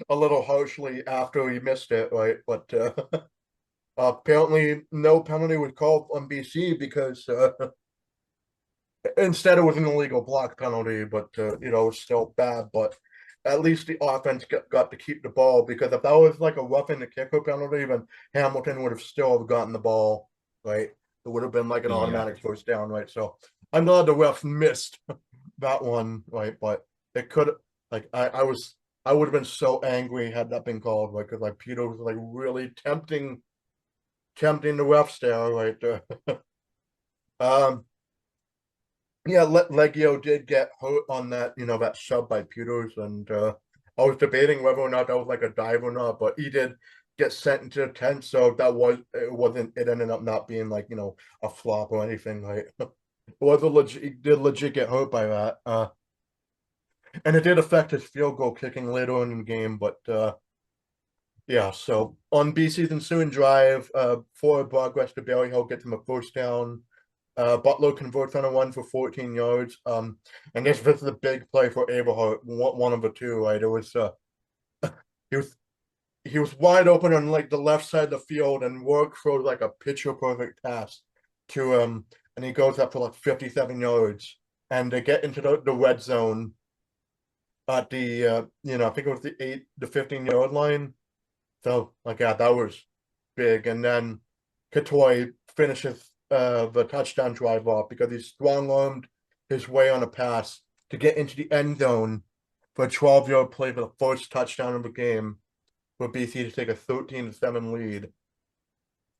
a little harshly after he missed it, right? But apparently, no penalty was called on BC because instead, it was an illegal block penalty, but it's still bad. But at least the offense got to keep the ball, because if that was like a roughing the kicker penalty, then Hamilton would have still have gotten the ball, right? It would have been like an Yeah. automatic first down, right? So I'm glad the refs missed that one, right? But it could, like, I would have been so angry had that been called, right? Because like Peter was like really tempting the refs there, right? um, Yeah, Leggio did get hurt on that, that shove by Peters, and I was debating whether or not that was like a dive or not, but he did get sent into the tent, so it ended up not being like, a flop or anything. Like, it was a legit, he did legit get hurt by that. And it did affect his field goal kicking later in the game, but yeah, so on BC's ensuing drive, forward progress to Berryhill gets him a first down. Butler converts on a run for 14 yards. And this is a big play for Aberhart, one of the two, right? It was he was he was wide open on like the left side of the field, and worked for like a picture perfect pass to and he goes up for like 57 yards, and they get into the red zone at the I think it was the 15-yard line. So like, yeah, that was big. And then Katoy finishes the touchdown drive off because he strong armed his way on a pass to get into the end zone for a 12-yard play for the first touchdown of the game for BC to take a 13-7 lead.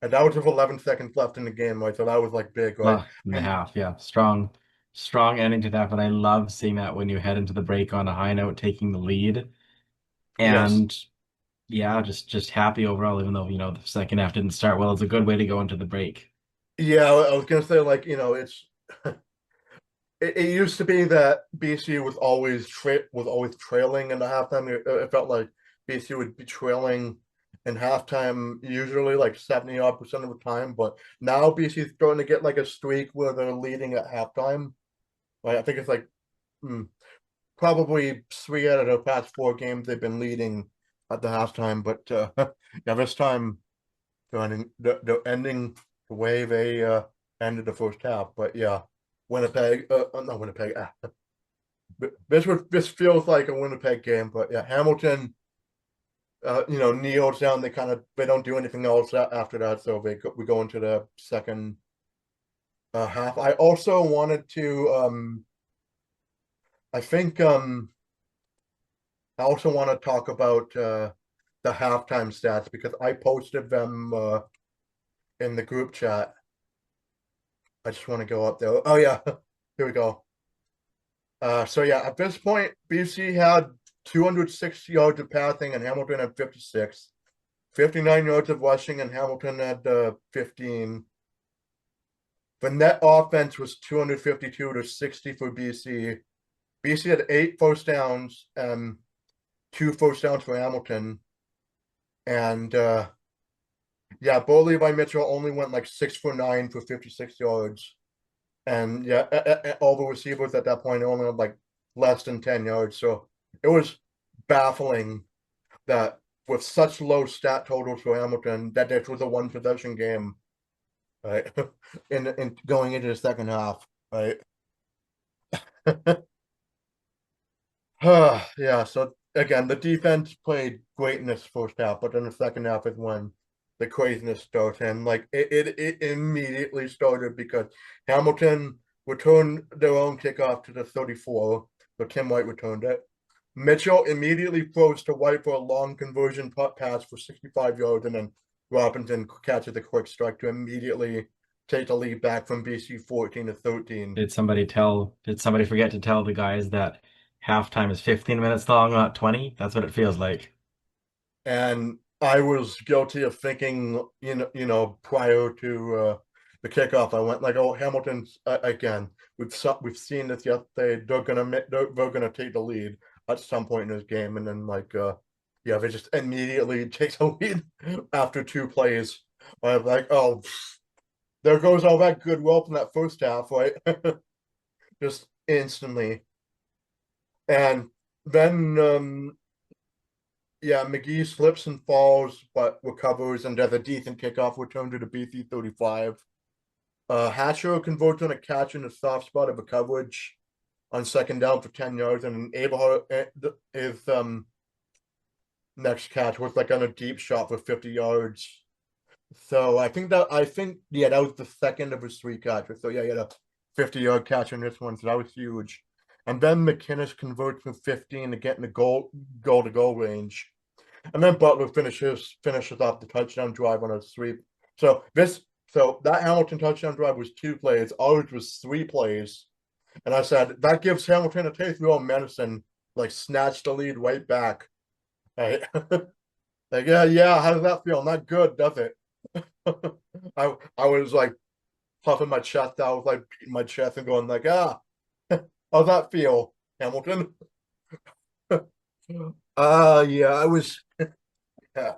And that was with 11 seconds left in the game, right? So that was like big, right? And a And half, yeah. Strong ending to that, but I love seeing that when you head into the break on a high note, taking the lead. yes, And yeah, just happy overall, even though, the second half didn't start well. It's a good way to go into the break. yeah, I was gonna say, like, it's it used to be that BC was always trailing in the halftime. It felt like BC would be trailing in halftime usually like 70-odd% of the time, but now BC is starting to get like a streak where they're leading at halftime. Like, I think it's like probably 3 out of the past 4 games they've been leading at the halftime. But yeah, this time they're ending the way they ended the first half. But yeah, Winnipeg, not Winnipeg. This feels like a Winnipeg game, but yeah, Hamilton, kneels down. They don't do anything else after that, so we go into the second half. I also wanted to, I think, I also want to talk about the halftime stats because I posted them in the group chat. I just want to go up there. Oh yeah, here we go. So yeah, at this point, BC had 260 yards of passing and Hamilton had 56, 59 yards of rushing and Hamilton had 15. The net offense was 252 to 60 for BC. BC had 8 first downs and 2 first downs for Hamilton. And yeah, Bo Levi Mitchell only went like 6 for 9 for 56 yards. And yeah, all the receivers at that point only had like less than 10 yards. So it was baffling that with such low stat totals for Hamilton, that this was a one possession game, right? in going into the second half, right? Yeah, so again, the defense played great in this first half, but then the second half is when the craziness starts, and like it immediately started because Hamilton returned their own kickoff to the 34, so Tim White returned it. Mitchell immediately throws to White for a long conversion putt pass for 65 yards, and then Robinson catches a quick strike to immediately take the lead back from BC 14 to 13. Did somebody forget to tell the guys that halftime is 15 minutes long, not 20? That's what it feels like. And I was guilty of thinking, prior to the kickoff, I went like, "Oh, Hamilton's again. We've seen this yesterday. They're gonna take the lead at some point in this game, and then yeah, they just immediately take the lead after two plays. I'm like, oh, there goes all that goodwill from that first half, right? Just instantly, and then yeah, McGee slips and falls, but recovers and does a decent kickoff return to the BC 35. Hatcher converts on a catch in the soft spot of a coverage on second down for 10 yards, and Abraham is next catch was like on a deep shot for 50 yards. So I think yeah, that was the second of his three catches. So yeah, he had a 50-yard catch in this one, so that was huge. And then McKinnis converts from 15 to get in the goal to goal range. And then Butler finishes off the touchdown drive on a sweep. So that Hamilton touchdown drive was two plays. Ours was three plays. And I said that gives Hamilton a taste of real medicine, like snatch the lead right back. Right? Like, yeah, how does that feel? Not good, does it? I was like puffing my chest out, I was like beating my chest and going like, how's that feel, Hamilton? Yeah, I was yeah.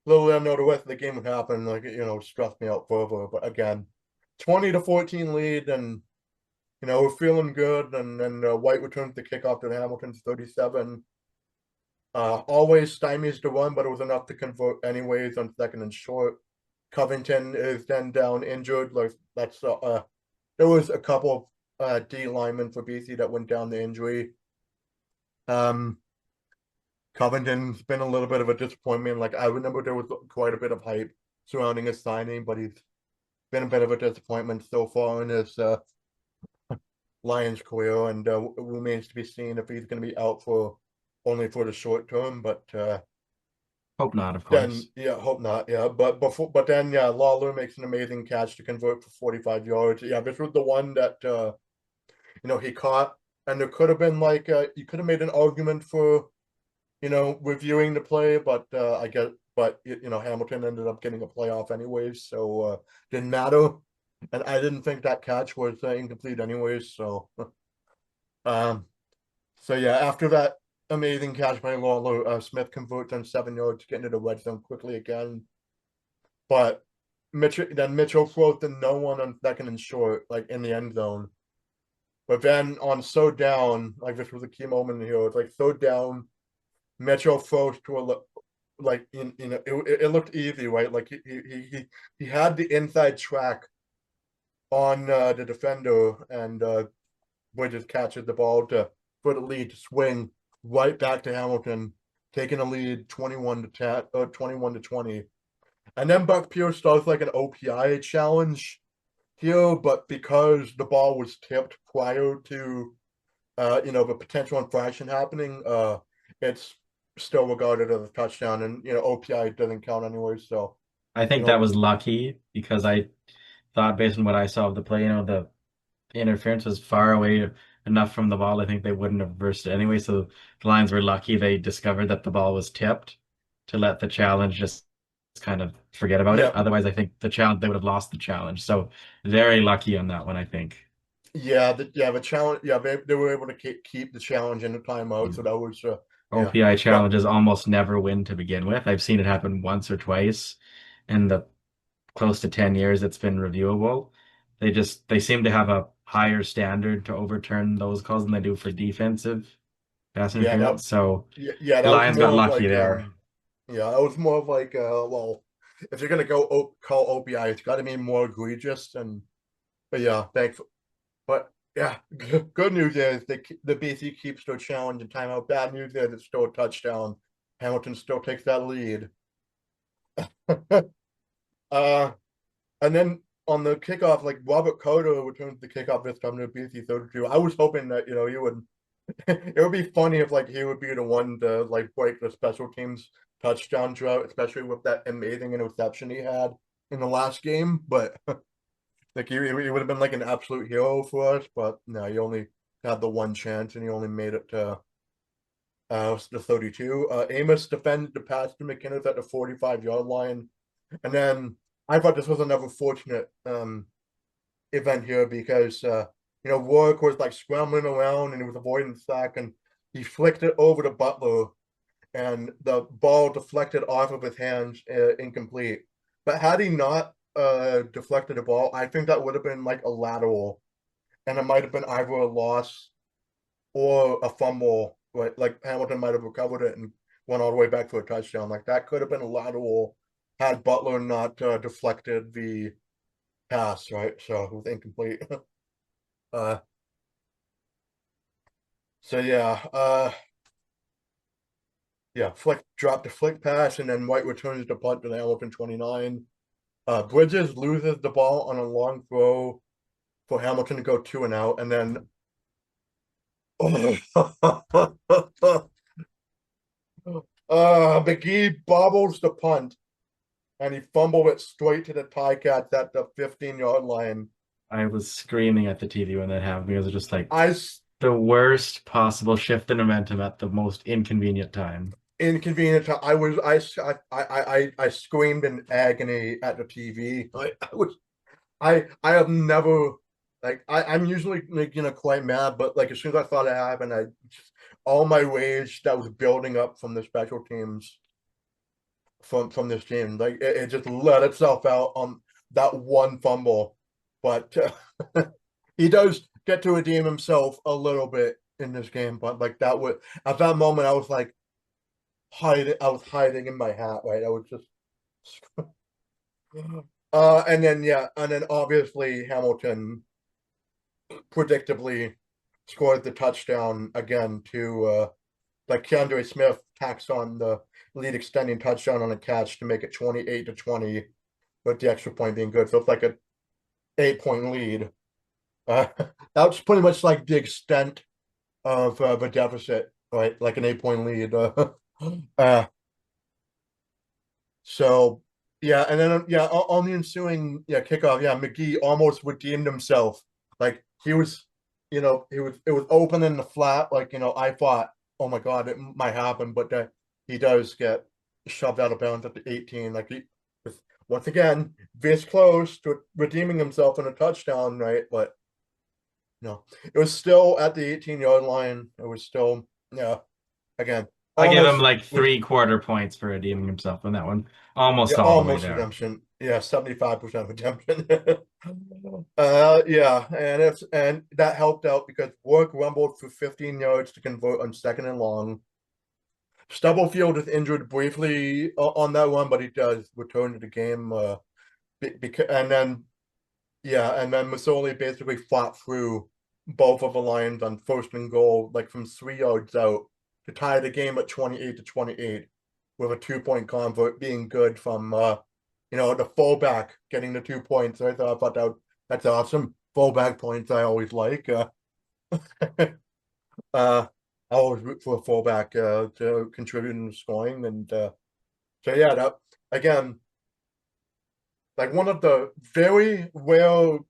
Little I know the rest of the game would happen, like stressed me out further. But again, 20 to 14 lead, and we're feeling good. And then White returns the kickoff to Hamilton's 37. Always stymies the run, but it was enough to convert anyways on second and short. Covington is then down injured. Like that's there was a couple of D linemen for BC that went down the injury. Um, Covington's been a little bit of a disappointment. Like I remember there was quite a bit of hype surrounding his signing, but he's been a bit of a disappointment so far in his Lions career, and remains to be seen if he's going to be out for only for the short term. But Hope not, of then, course. yeah, hope not. Yeah, but then, yeah, Lawler makes an amazing catch to convert for 45 yards. Yeah, this was the one that he caught, and there could have been like you could have made an argument for reviewing the play, but I get, but Hamilton ended up getting a playoff anyways, so didn't matter. And I didn't think that catch was incomplete anyways. So, um, so yeah, after that amazing catch by Lawler, Smith converts on 7 yards to get into the red zone quickly again. But Mitchell throws to no one on second and short, like in the end zone. But then on third down, like this was a key moment here. It's like third down, Mitchell throws to a like it looked easy, right? Like he had the inside track on the defender, and Bridges catches the ball for the lead to swing right back to Hamilton, taking a lead 21 to 10 or 21 to 20. And then Buck Pierce starts like an OPI challenge here, but because the ball was tipped prior to the potential infraction happening, it's still regarded as a touchdown, and OPI doesn't count anyway. So I you think that know, was lucky because I thought based on what I saw of the play, the interference was far away enough from the ball. I think they wouldn't have reversed it anyway. So the Lions were lucky they discovered that the ball was tipped to let the challenge just kind of forget about it. yeah, Otherwise, I think the challenge they would have lost the challenge. So very lucky on that one, I think. the challenge, yeah, they were able to keep the challenge in the timeout, Yeah. so that was yeah, OPI but challenges almost never win to begin with. I've seen it happen once or twice in the close to 10 years it's been reviewable. they seem to have a higher standard to overturn those calls than they do for defensive pass Yeah, interference. So yeah, the that was Lions got more of lucky like there. yeah, that was more of like well, if you're gonna go call OPI, it's got to be more egregious. And but yeah, thankful. But yeah, good news is the BC keeps their challenge and timeout. Bad news is it's still a touchdown. Hamilton still takes that lead. uh, and then on the kickoff, like Robert Cota returns the kickoff this time to BC 32. I was hoping that you would. It would be funny if like he would be the one to like break the special teams touchdown drought, especially with that amazing interception he had in the last game. But like he would have been like an absolute hero for us. But no, he only had the one chance and he only made it to the 32. Amos defended the pass to McKinnon at the 45-yard line. And then I thought this was another fortunate event here because Warwick was like scrambling around and he was avoiding the sack and he flicked it over to Butler and the ball deflected off of his hands, incomplete. But had he not deflected the ball, I think that would have been like a lateral, and it might have been either a loss or a fumble. Right, like Hamilton might have recovered it and went all the way back for a touchdown. Like that could have been a lateral had Butler not deflected the pass. Right, so it was incomplete. uh, so yeah, flick dropped the flick pass, and then White returns the punt to the Hamilton 29. Bridges loses the ball on a long throw for Hamilton to go 2-and-out, and then McGee bobbles the punt and he fumbled it straight to the Ticats at the 15-yard line. I was screaming at the TV when that happened because it was just like I the worst possible shift in momentum at the most inconvenient time. inconvenient. I screamed in agony at the TV. I have never like I'm usually like quite mad, but like as soon as I thought it happened, I just all my rage that was building up from the special teams from this team, like it just let itself out on that one fumble. But he does get to redeem himself a little bit in this game. But like that would at that moment, I was like hiding. I was hiding in my hat. Right, I was just. And then and then obviously Hamilton predictably scored the touchdown again to like Keandre Smith tacks on the lead extending touchdown on a catch to make it 28-20, with the extra point being good. So it's like a 8-point lead. That's pretty much like the extent of the deficit, right? Like an 8-point lead. Uh, so and then on the ensuing kickoff, McGee almost redeemed himself. Like he was, it was open in the flat. Like I thought, oh my god, it might happen, but he does get shoved out of bounds at the 18. Like he was once again this close to redeeming himself in a touchdown, right? But no, it was still at the 18-yard line. It was still again I give him almost like with 3/4 points for redeeming himself on that one. Almost all the way almost there. redemption. Yeah, 75% redemption. And that helped out because Work rumbled for 15 yards to convert on second and long. Stubblefield is injured briefly on that one, but he does return to the game. Because and then Masoli basically fought through both of the Lions on first and goal, like from 3 yards out, to tie the game at 28-28, with a 2-point convert being good from the fullback getting the 2 points. I thought that's awesome. Fullback points I always like. I always root for a fullback to contribute in the scoring, and that again, like one of the very well,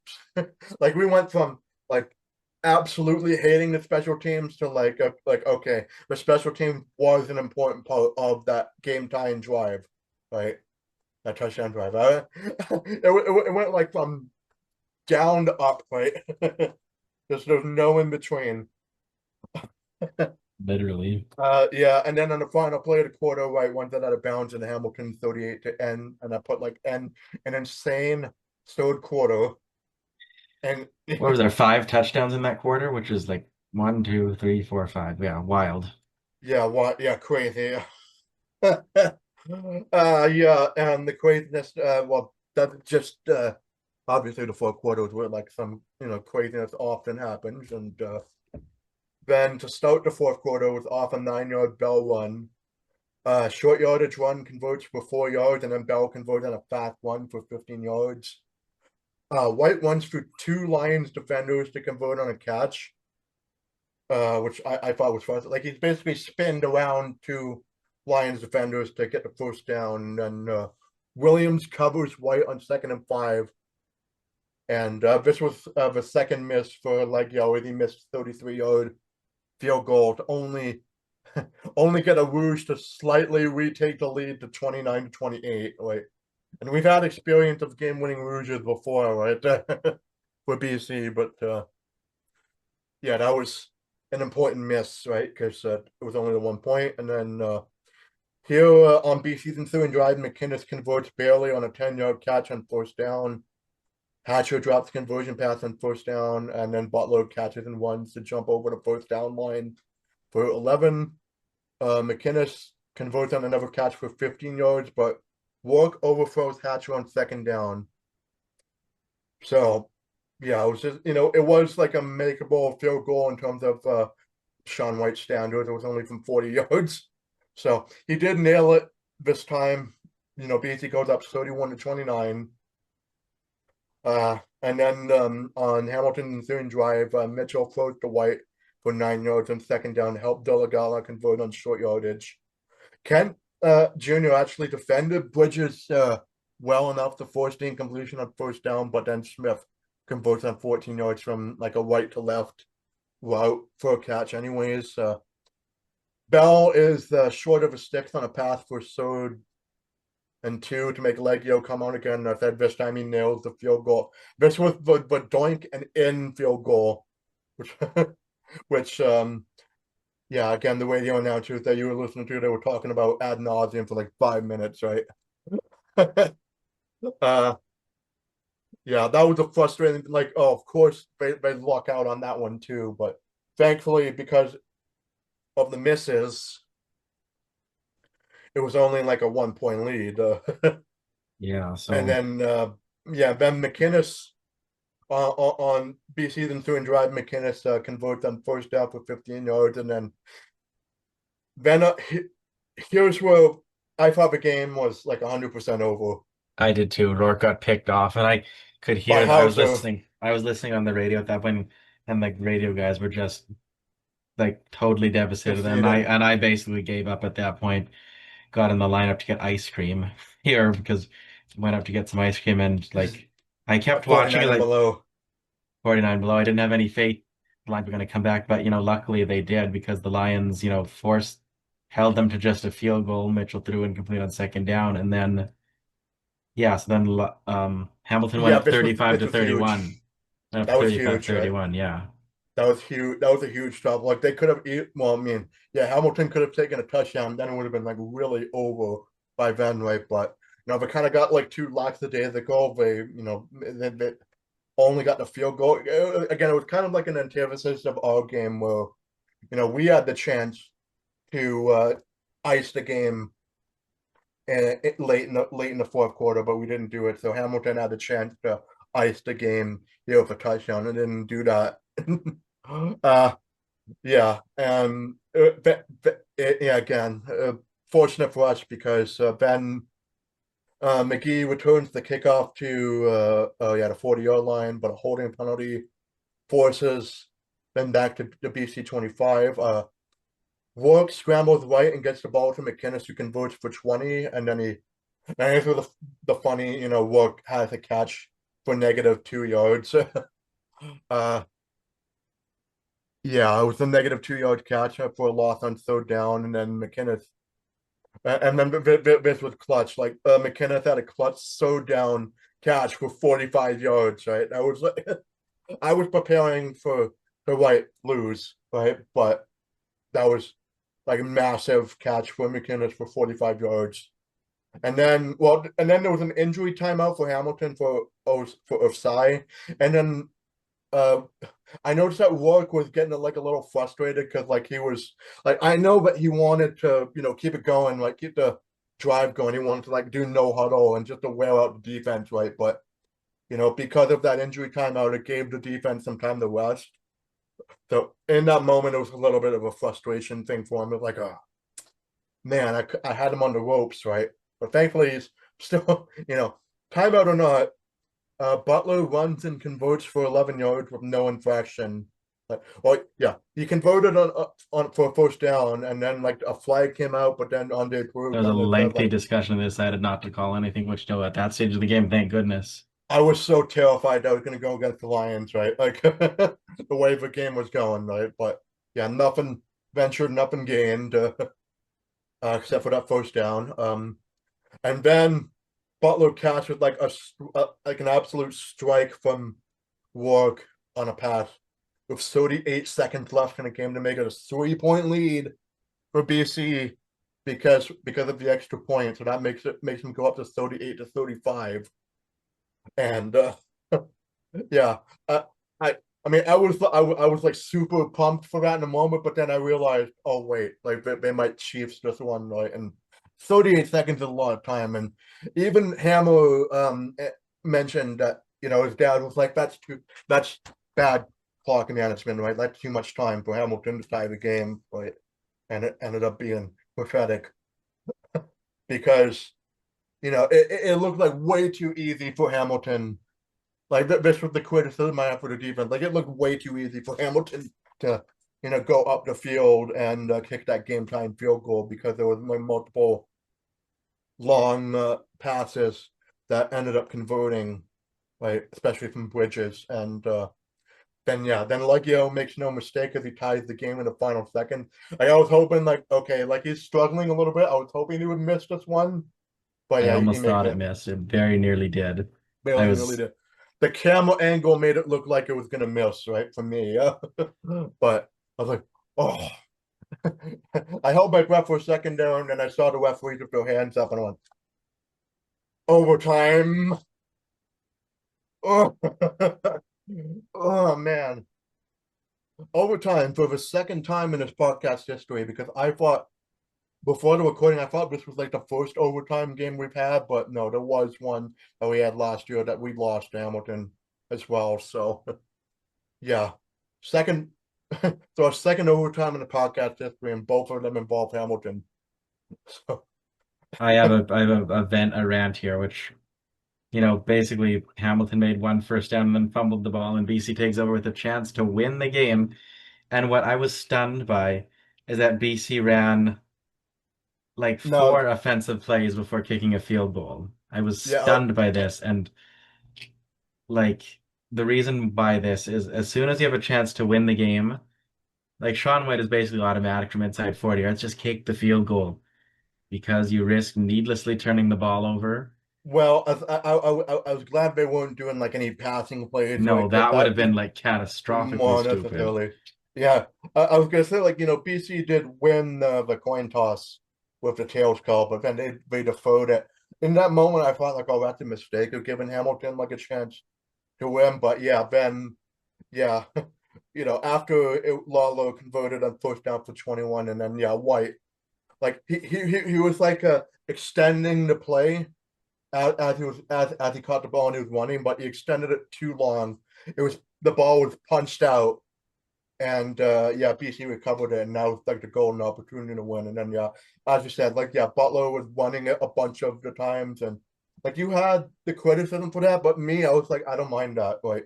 like we went from like absolutely hating the special teams to like okay, the special team was an important part of that game tying drive, right? That touchdown drive. It went like from down to up, right? There's no in between. Literally. And then on the final play of the quarter, right, one that out of bounds in Hamilton 38 to end, and I put like end an insane third quarter. And What was there, 5 touchdowns in that quarter, which is like one, two, three, four, five. Yeah, wild. yeah, what? Yeah, crazy. Yeah, and the craziness. Well, that just obviously the fourth quarter was where like some craziness often happens, and then to start the fourth quarter was off a 9 yard Bell run. Short yardage run converts for 4 yards, and then Bell converts on a fast one for 15 yards. White runs through two Lions defenders to convert on a catch, which I thought was fun. Like he's basically spinned around two Lions defenders to get the first down, and Williams covers White on 2nd and 5. And this was the second miss for Leggio. He missed 33-yard field goal to only get a Rouge to slightly retake the lead to 29-28. Right, and we've had experience of game-winning Rouges before, right? For BC, but yeah, that was an important miss, right? Because it was only the 1 point, and then here on BC's ensuing drive, McInnes converts barely on a 10-yard catch on first down. Hatcher drops the conversion pass on first down, and then Butler catches and runs to jump over the first down line for 11. McInnes converts on another catch for 15 yards, but Work overthrows Hatcher on second down. So, yeah, it was just, it was like a makeable field goal in terms of Sean White's standard. It was only from 40 yards. So he did nail it this time. BC goes up 31-29. And then on Hamilton's third drive, Mitchell throws to White for 9 yards on second down to help De La Gala convert on short yardage. Kent Jr. actually defended Bridges well enough to force the incompletion on first down, but then Smith converts on 14 yards from like a right to left route for a catch anyways. Bell is short of a sticks on a pass for third and 2 to make Leggio come on again. I said this time he nails the field goal. This was the doink and in field goal, which which yeah, again, the radio announcers that you were listening to, they were talking about ad nauseum for like 5 minutes, right? uh yeah, that was a frustrating, like, oh, of course they luck out on that one too, but thankfully because of the misses, it was only like a 1 point lead. Yeah, And so then yeah, then McInnes on BC then through and drive, McInnes converts on first down for 15 yards, and then here's where I thought the game was like 100% over I did too. Rourke got picked off, and I could by hear that. Hauser. I was listening on the radio at that point, and like radio guys were just like totally devastated. And Defeated. I basically gave up at that point. Got in the lineup to get ice cream here because went up to get some ice cream, and This is like I a kept watching it 49 and like below. 49 below. I didn't have any faith the Lions were going to come back, but luckily they did because the Lions, forced held them to just a field goal. Mitchell threw incomplete on second down, and then yeah, so then Hamilton went Yeah, up 35 this to was huge. 31. Went up That was huge, right? 35-31, yeah. That was huge. That was a huge trouble. Like they could have, well, I mean, yeah, Hamilton could have taken a touchdown. Then it would have been like really over by then, right? But they kind of got like two locks a day ago. They only got the field goal. Again, it was kind of like an antithesis of our game where we had the chance to ice the game late in the fourth quarter, but we didn't do it. So Hamilton had the chance to ice the game here with a touchdown and didn't do that. uh, yeah, and yeah, again, fortunate for us because Ben McGee returns the kickoff to yeah, the 40-yard line, but a holding penalty forces them back to the BC 25. Rourke scrambles right and gets the ball to McInnes, who converts for 20, and then here's where the funny, Rourke has a catch for -2 yards. uh yeah, it was a -2 yard catch for a loss on third down, and then McInnes and then this was clutch. Like McInnes had a clutch third down catch for 45 yards, right? I was like I was preparing for the White lose, right? But that was like a massive catch for McInnes for 45 yards. And then there was an injury timeout for Hamilton for Osai. And then uh I noticed that Rourke was getting like a little frustrated because like he was like I know that he wanted to, keep it going, like keep the drive going. He wanted to like do no huddle and just to wear out the defense, right? But because of that injury timeout, it gave the defense some time to rest. So in that moment, it was a little bit of a frustration thing for him. It was like, oh man, I had him on the ropes, right? But thankfully, he's still, timeout or not, Butler runs and converts for 11 yards with no infraction. Like, well, yeah, he converted on for a first down, and then like a flag came out, but then on the There approved, was a and it said lengthy like discussion. They decided not to call anything, which, at that stage of the game, thank goodness. I was so terrified that I was going to go against the Lions, right? Like the way the game was going, right? But yeah, nothing ventured, nothing gained, except for that first down. And then Butler catch with like like an absolute strike from Rourke on a pass with 38 seconds left in the game to make it a 3-point lead for BC because of the extra point. So that makes them go up to 38-35. And yeah, I, I I mean I was like super pumped for that in the moment, but then I realized, oh wait, like they might Chiefs this one, right? And 38 seconds is a lot of time. And even Hammer mentioned that his dad was like, that's bad clock management, right? That's too much time for Hamilton to tie the game, right? And it ended up being pathetic because it looked like way too easy for Hamilton. Like this was the criticism I have for the defense. Like it looked way too easy for Hamilton to, go up the field and kick that game time field goal because there was like multiple long passes that ended up converting, like especially from Bridges. And then Leggio makes no mistake as he ties the game in the final second. Like I was hoping, like okay, like he's struggling a little bit. I was hoping he would miss this one, but I yeah, he almost makes thought it it. missed. It very nearly did. I Barely nearly was, did. The camera angle made it look like it was gonna miss, right? For me. Yeah. But I was like, oh. I held my breath for a second there, and then I saw the referee with their hands up, and I went, overtime. Oh, oh man. Overtime for the second time in this podcast history, because I thought before the recording, I thought this was like the first overtime game we've had, but no, there was one that we had last year that we lost to Hamilton as well. So yeah, second, so a second overtime in the podcast history, and both of them involve Hamilton. So I have a rant here, which, basically Hamilton made one first down and then fumbled the ball, and BC takes over with a chance to win the game. And what I was stunned by is that BC ran like no, four offensive plays before kicking a field goal. I was yeah, stunned by this, and like the reason by this is as soon as you have a chance to win the game, like Sean White is basically automatic from inside 40 yards, just kick the field goal because you risk needlessly turning the ball over. well, I was glad they weren't doing like any passing plays, right? No, Because that would have that'd been be like catastrophically more stupid. necessarily. Yeah, I was gonna say like BC did win the coin toss with the tails call, but then they deferred it. In that moment, I thought like, oh, that's a mistake of giving Hamilton like a chance to win. But yeah, then yeah, after Lalo converted on first down for 21, and then yeah, White like he was like extending the play as he was as he caught the ball and he was running, but he extended it too long. It was the ball was punched out, and yeah, BC recovered it, and now it's like the golden opportunity to win. And then yeah, as you said, like yeah, Butler was running it a bunch of the times, and like you had the criticism for that, but me, I was like, I don't mind that. Like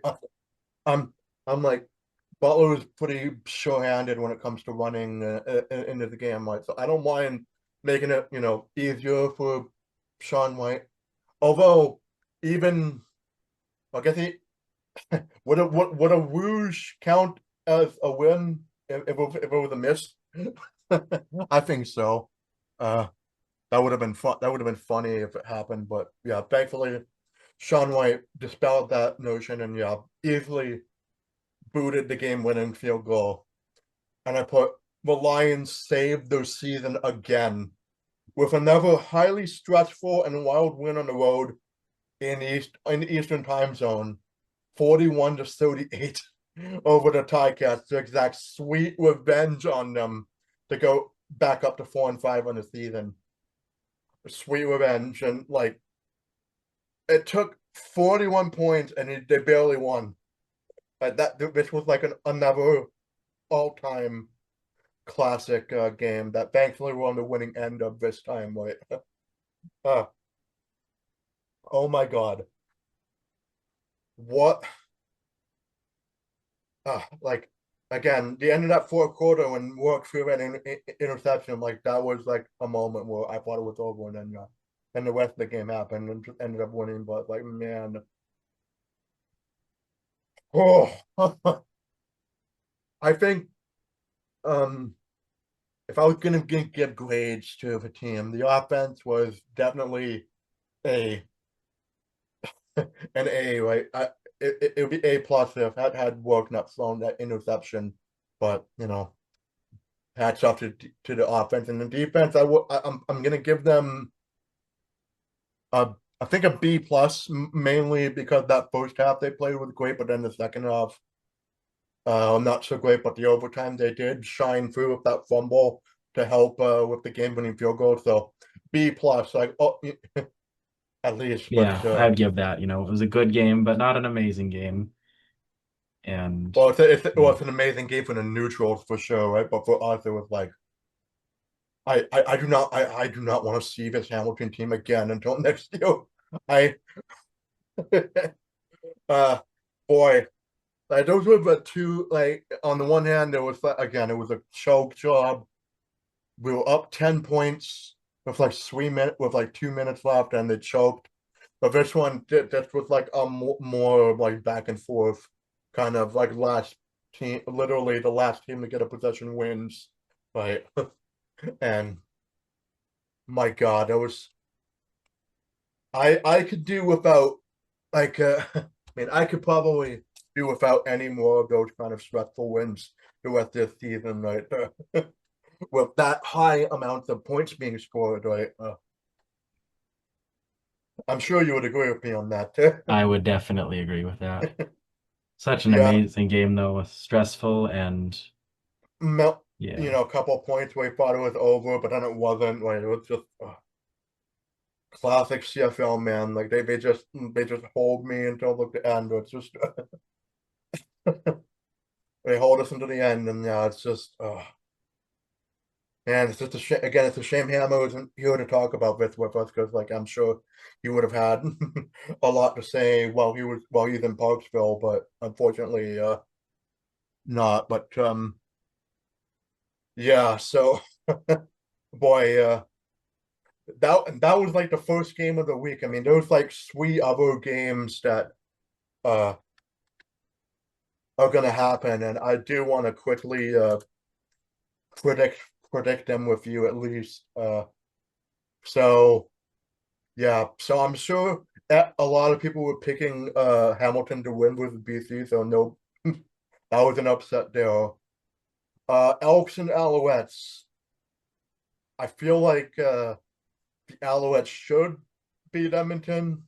I'm I'm like Butler was pretty sure-handed when it comes to running into the game, right? So I don't mind making it easier for Sean White. Although even I guess he would a rouge count as a win if it was a miss? I think so. Uh, that would have been fun. That would have been funny if it happened. But yeah, thankfully Sean White dispelled that notion and yeah, easily booted the game-winning field goal. And I put the Lions saved their season again with another highly stressful and wild win on the road in the Eastern time zone, 41-38. over the Ticats to exact sweet revenge on them to go back up to 4-5 on the season. Sweet revenge, and like it took 41 points, and they barely won. That this was like another all-time classic game that thankfully we're on the winning end of this time. Right? Uh, oh my God, what? Like again, the end of that fourth quarter when worked through an interception, like that was like a moment where I thought it was over, and the rest of the game happened and just ended up winning. But like, man, oh, I think um if I was gonna give grades to the team, the offense was definitely a an A, right? It would be A plus if had work not thrown that interception, but hats off to the offense and the defense. I'm gonna give them I think a B plus, mainly because that first half they played was great, but then the second half not so great. But the overtime they did shine through with that fumble to help with the game winning field goal. So B plus, like at least. But Yeah, I'd give that. It was a good game, but not an amazing game. And well, yeah, it's an amazing game for the neutrals for sure, right? But for us, it was like I do not want to see this Hamilton team again until next year. I uh boy, like those were the two. Like on the one hand, there was again, it was a choke job. We were up 10 points with like 3 minutes, with like 2 minutes left, and they choked. But this was like a more like back and forth, kind of like last team, literally the last team to get a possession wins, right? And my God, that was I could do without like I mean I could probably do without any more of those kind of stressful wins the rest of this season, right? With that high amount of points being scored, right? I'm sure you would agree with me on that. I would definitely agree with that. Such an Yeah, amazing game, though, stressful and melt, yeah. a couple of points where we thought it was over, but then it wasn't. Like it was just classic CFL, man. Like they just hold me until the end. It's just they hold us until the end, and yeah, it's just man, it's just a shame. Again, it's a shame Hammer isn't here to talk about this with us because, like, I'm sure he would have had a lot to say while he's in Parksville, but unfortunately, not. But yeah. So, boy, that was like the first game of the week. I mean, there was like three other games that uh are gonna happen, and I do want to quickly predict predict them with you at least. So. Yeah, so I'm sure a lot of people were picking Hamilton to win with BC, so no, that was an upset there. Elks and Alouettes. I feel like the Alouettes should beat Edmonton,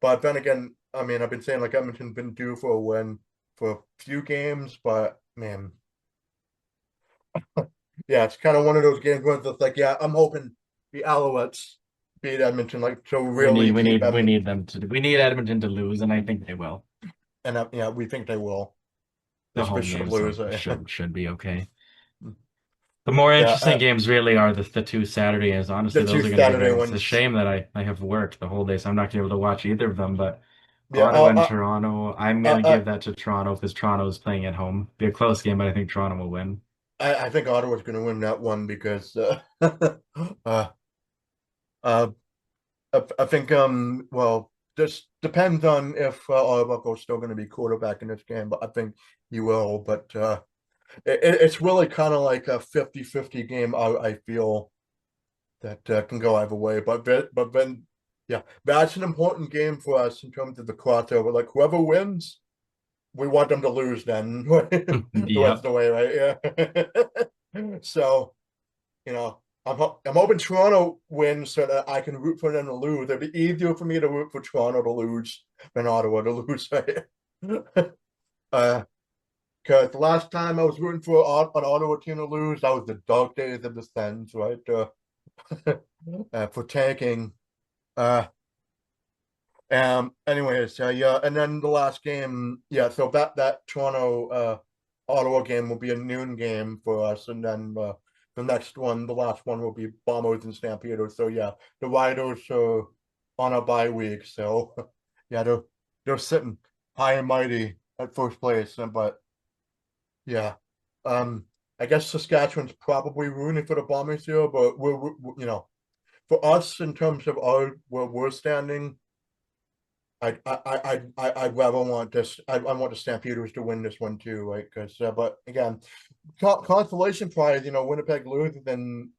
but then again, I mean, I've been saying like Edmonton's been due for a win for a few games, but man, yeah, it's kind of one of those games where it's like, yeah, I'm hoping the Alouettes beat Edmonton, like to We really need we keep need we Edmonton, need we need Edmonton to lose, and I think they will. and yeah, we think they will. The This home should games lose. should be okay. The more Yeah, interesting games really are the two Saturday games. the Honestly, two those are going to be Saturday great. It's a ones. shame that I have worked the whole day, so I'm not going to be able to watch either of them. But Yeah, Ottawa and Toronto, I'm going to I, give that to Toronto because Toronto is playing at home. Be a close game, but I think Toronto will win. I think Ottawa's going to win that one because uh, uh, I think well, this depends on if Arbuckle's still going to be quarterback in this game, but I think he will. But it's really kind of like a 50-50 game. I feel that can go either way. But then yeah, that's an important game for us in terms of the crossover. Like whoever wins, we want them to lose. Then that's Yep. the way, right? Yeah. So I'm hoping Toronto wins so that I can root for them to lose. It'd be easier for me to root for Toronto to lose than Ottawa to lose. Right? uh, Because the last time I was rooting for an Ottawa team to lose, that was the dark days of the Sens, right? For tanking. Uh, Anyways, yeah, and then the last game, yeah. So that Toronto Ottawa game will be a noon game for us, and then the next one, the last one, will be Bombers and Stampeders. So yeah, the Riders are on a bye week, so yeah, they're sitting high and mighty at first place, but yeah, um, I guess Saskatchewan's probably rooting for the Bombers here, but for us in terms of our where we're standing. I'd rather want this. I want the Stampeders to win this one too, right? Because, but again, consolation prize. Winnipeg loses, then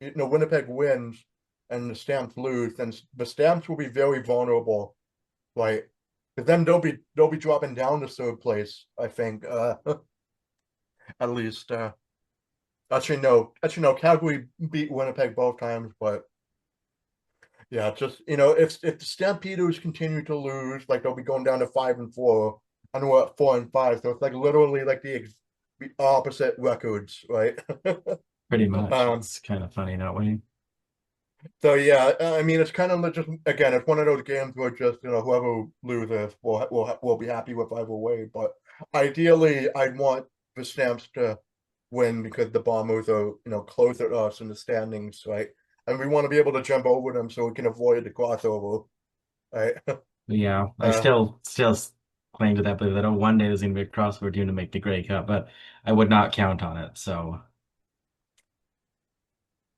Winnipeg wins, and the Stamps lose. Then the Stamps will be very vulnerable, right? Because then they'll be dropping down to third place. I think, at least. Actually, no. Calgary beat Winnipeg both times, but yeah, just if the Stampeders continue to lose, like they'll be going down to 5-4, and we're at 4-5. So it's like literally like the opposite records, right? Pretty much. um. It's kind of funny that way. So yeah, I mean, it's kind of just again, it's one of those games where just whoever loses will be happy with either way. But ideally, I'd want the Stamps to win because the Bombers are closer to us in the standings, right? And we want to be able to jump over them so we can avoid the crossover, right? But yeah, I Uh, still claim to that belief that one day there's going to be a crossover team to make the Grey Cup, but I would not count on it. So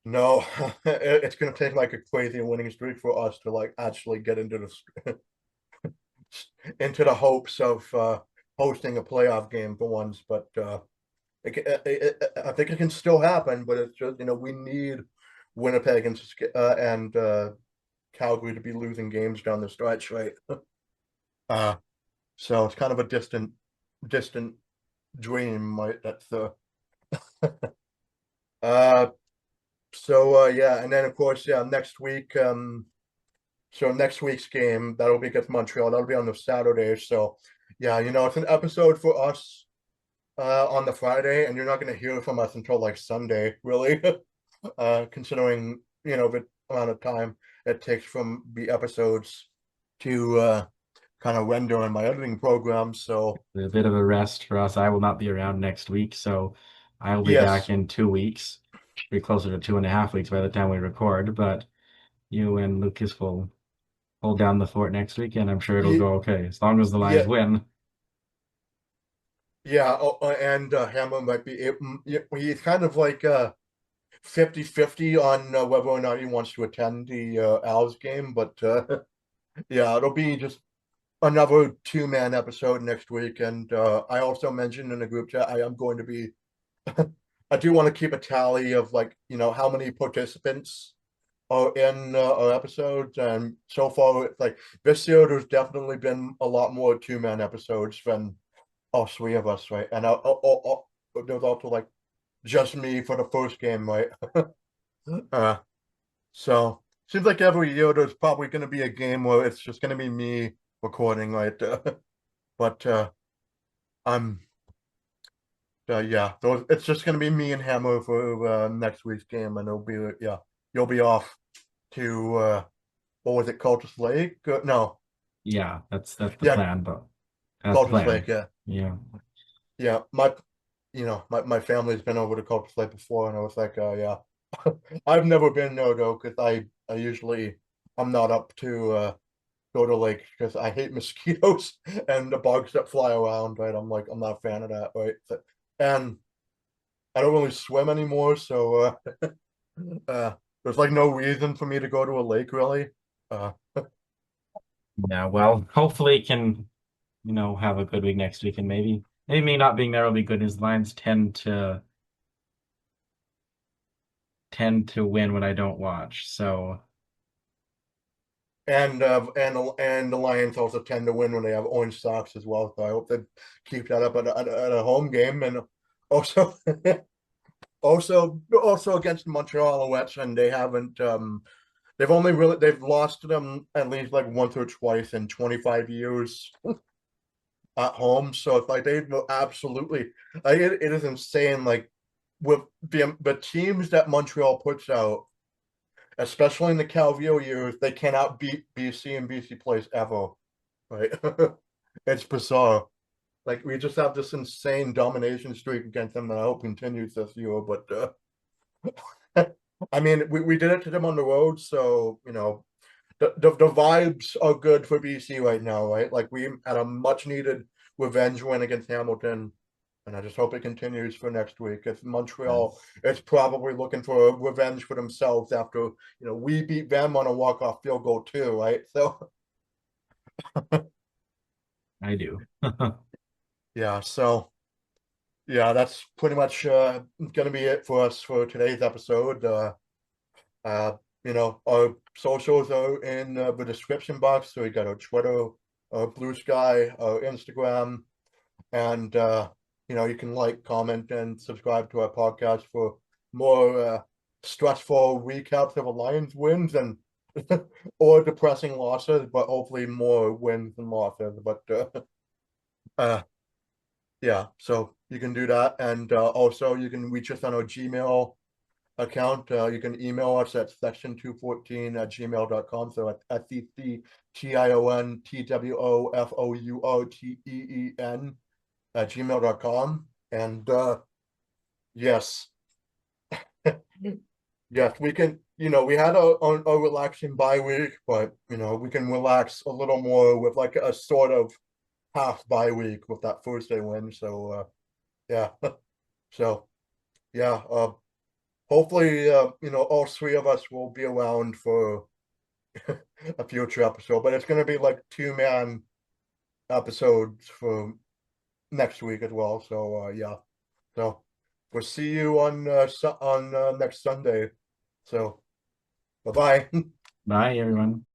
no, it's going to take like a crazy winning streak for us to like actually get into the hopes of hosting a playoff game for once. But I think it can still happen. But it's just we need Winnipeg and Calgary to be losing games down the stretch, right? Uh, so it's kind of a distant dream, right? Uh, yeah, and then of course, yeah, next week, so next week's game that'll be against Montreal. That'll be on the Saturday. So yeah, it's an episode for us on the Friday, and you're not going to hear from us until like Sunday, really, considering the amount of time it takes from the episodes to kind of render in my editing program. So a bit of a rest for us. I will not be around next week, so I will be back yes, in 2 weeks. Be closer to 2.5 weeks by the time we record, but you and Lucas will hold down the fort next week, and I'm sure it'll yeah, go okay as long as the Lions yeah, win. yeah. Oh, and Hammer might be. He's kind of like 50-50 on whether or not he wants to attend the Owls game, but yeah, it'll be just another two-man episode next week. And I also mentioned in the group chat I am going to be. I do want to keep a tally of like how many participants are in our episodes, and so far it's like this year there's definitely been a lot more two-man episodes than all three of us, right? And there's also like just me for the first game, right? Uh, so seems like every year there's probably going to be a game where it's just going to be me recording, right? But I'm yeah, it's just going to be me and Hammer for next week's game, and it'll be yeah, you'll be off to what was it, Cultus Lake? No, Yeah, that's the yeah, plan, but that's the Cultus Lake, plan. yeah, Yeah. yeah. My family's been over to Cultus Lake before, and I was like, yeah, I've never been there though, because I usually I'm not up to go to lakes because I hate mosquitoes and the bugs that fly around, right? I'm not a fan of that, right? And I don't really swim anymore, so uh, there's like no reason for me to go to a lake really. Uh, Yeah, well, hopefully it can, have a good week next week and maybe me not being there will be good. His Lions tend to win when I don't watch. So and the Lions also tend to win when they have orange socks as well. So I hope they keep that up at a home game, and also also against the Montreal Alouettes, and they've lost to them at least like once or twice in 25 years. at home. So it's like they will absolutely like it is insane. Like with the teams that Montreal puts out, especially in the Calvillo years, they cannot beat BC and BC plays ever. Right? It's bizarre. Like we just have this insane domination streak against them that I hope continues this year. But I mean, we did it to them on the road, so the vibes are good for BC right now, right? Like we had a much needed revenge win against Hamilton, and I just hope it continues for next week. It's Montreal. Yes, It's probably looking for revenge for themselves after we beat them on a walk off field goal too, right? So I do. yeah, so yeah, that's pretty much gonna be it for us for today's episode. Uh, our socials are in the description box. So we got our Twitter, our Blue Sky, our Instagram, and you can like, comment, and subscribe to our podcast for more stressful recaps of Alliance wins and or depressing losses, but hopefully more wins than losses. But uh, yeah, so you can do that, and also you can reach us on our Gmail account. You can email us at section214@gmail.com. So at SECTIONTWOFOURTEEN at gmail.com. And yes, yes, we can, we had a relaxing bye week, but, we can relax a little more with like a sort of half bye week with that Thursday win. So, yeah. So, yeah, hopefully, all three of us will be around for a future episode, but it's going to be like two-man episodes for next week as well. So, yeah. So we'll see you on next Sunday. So bye bye. Bye, everyone.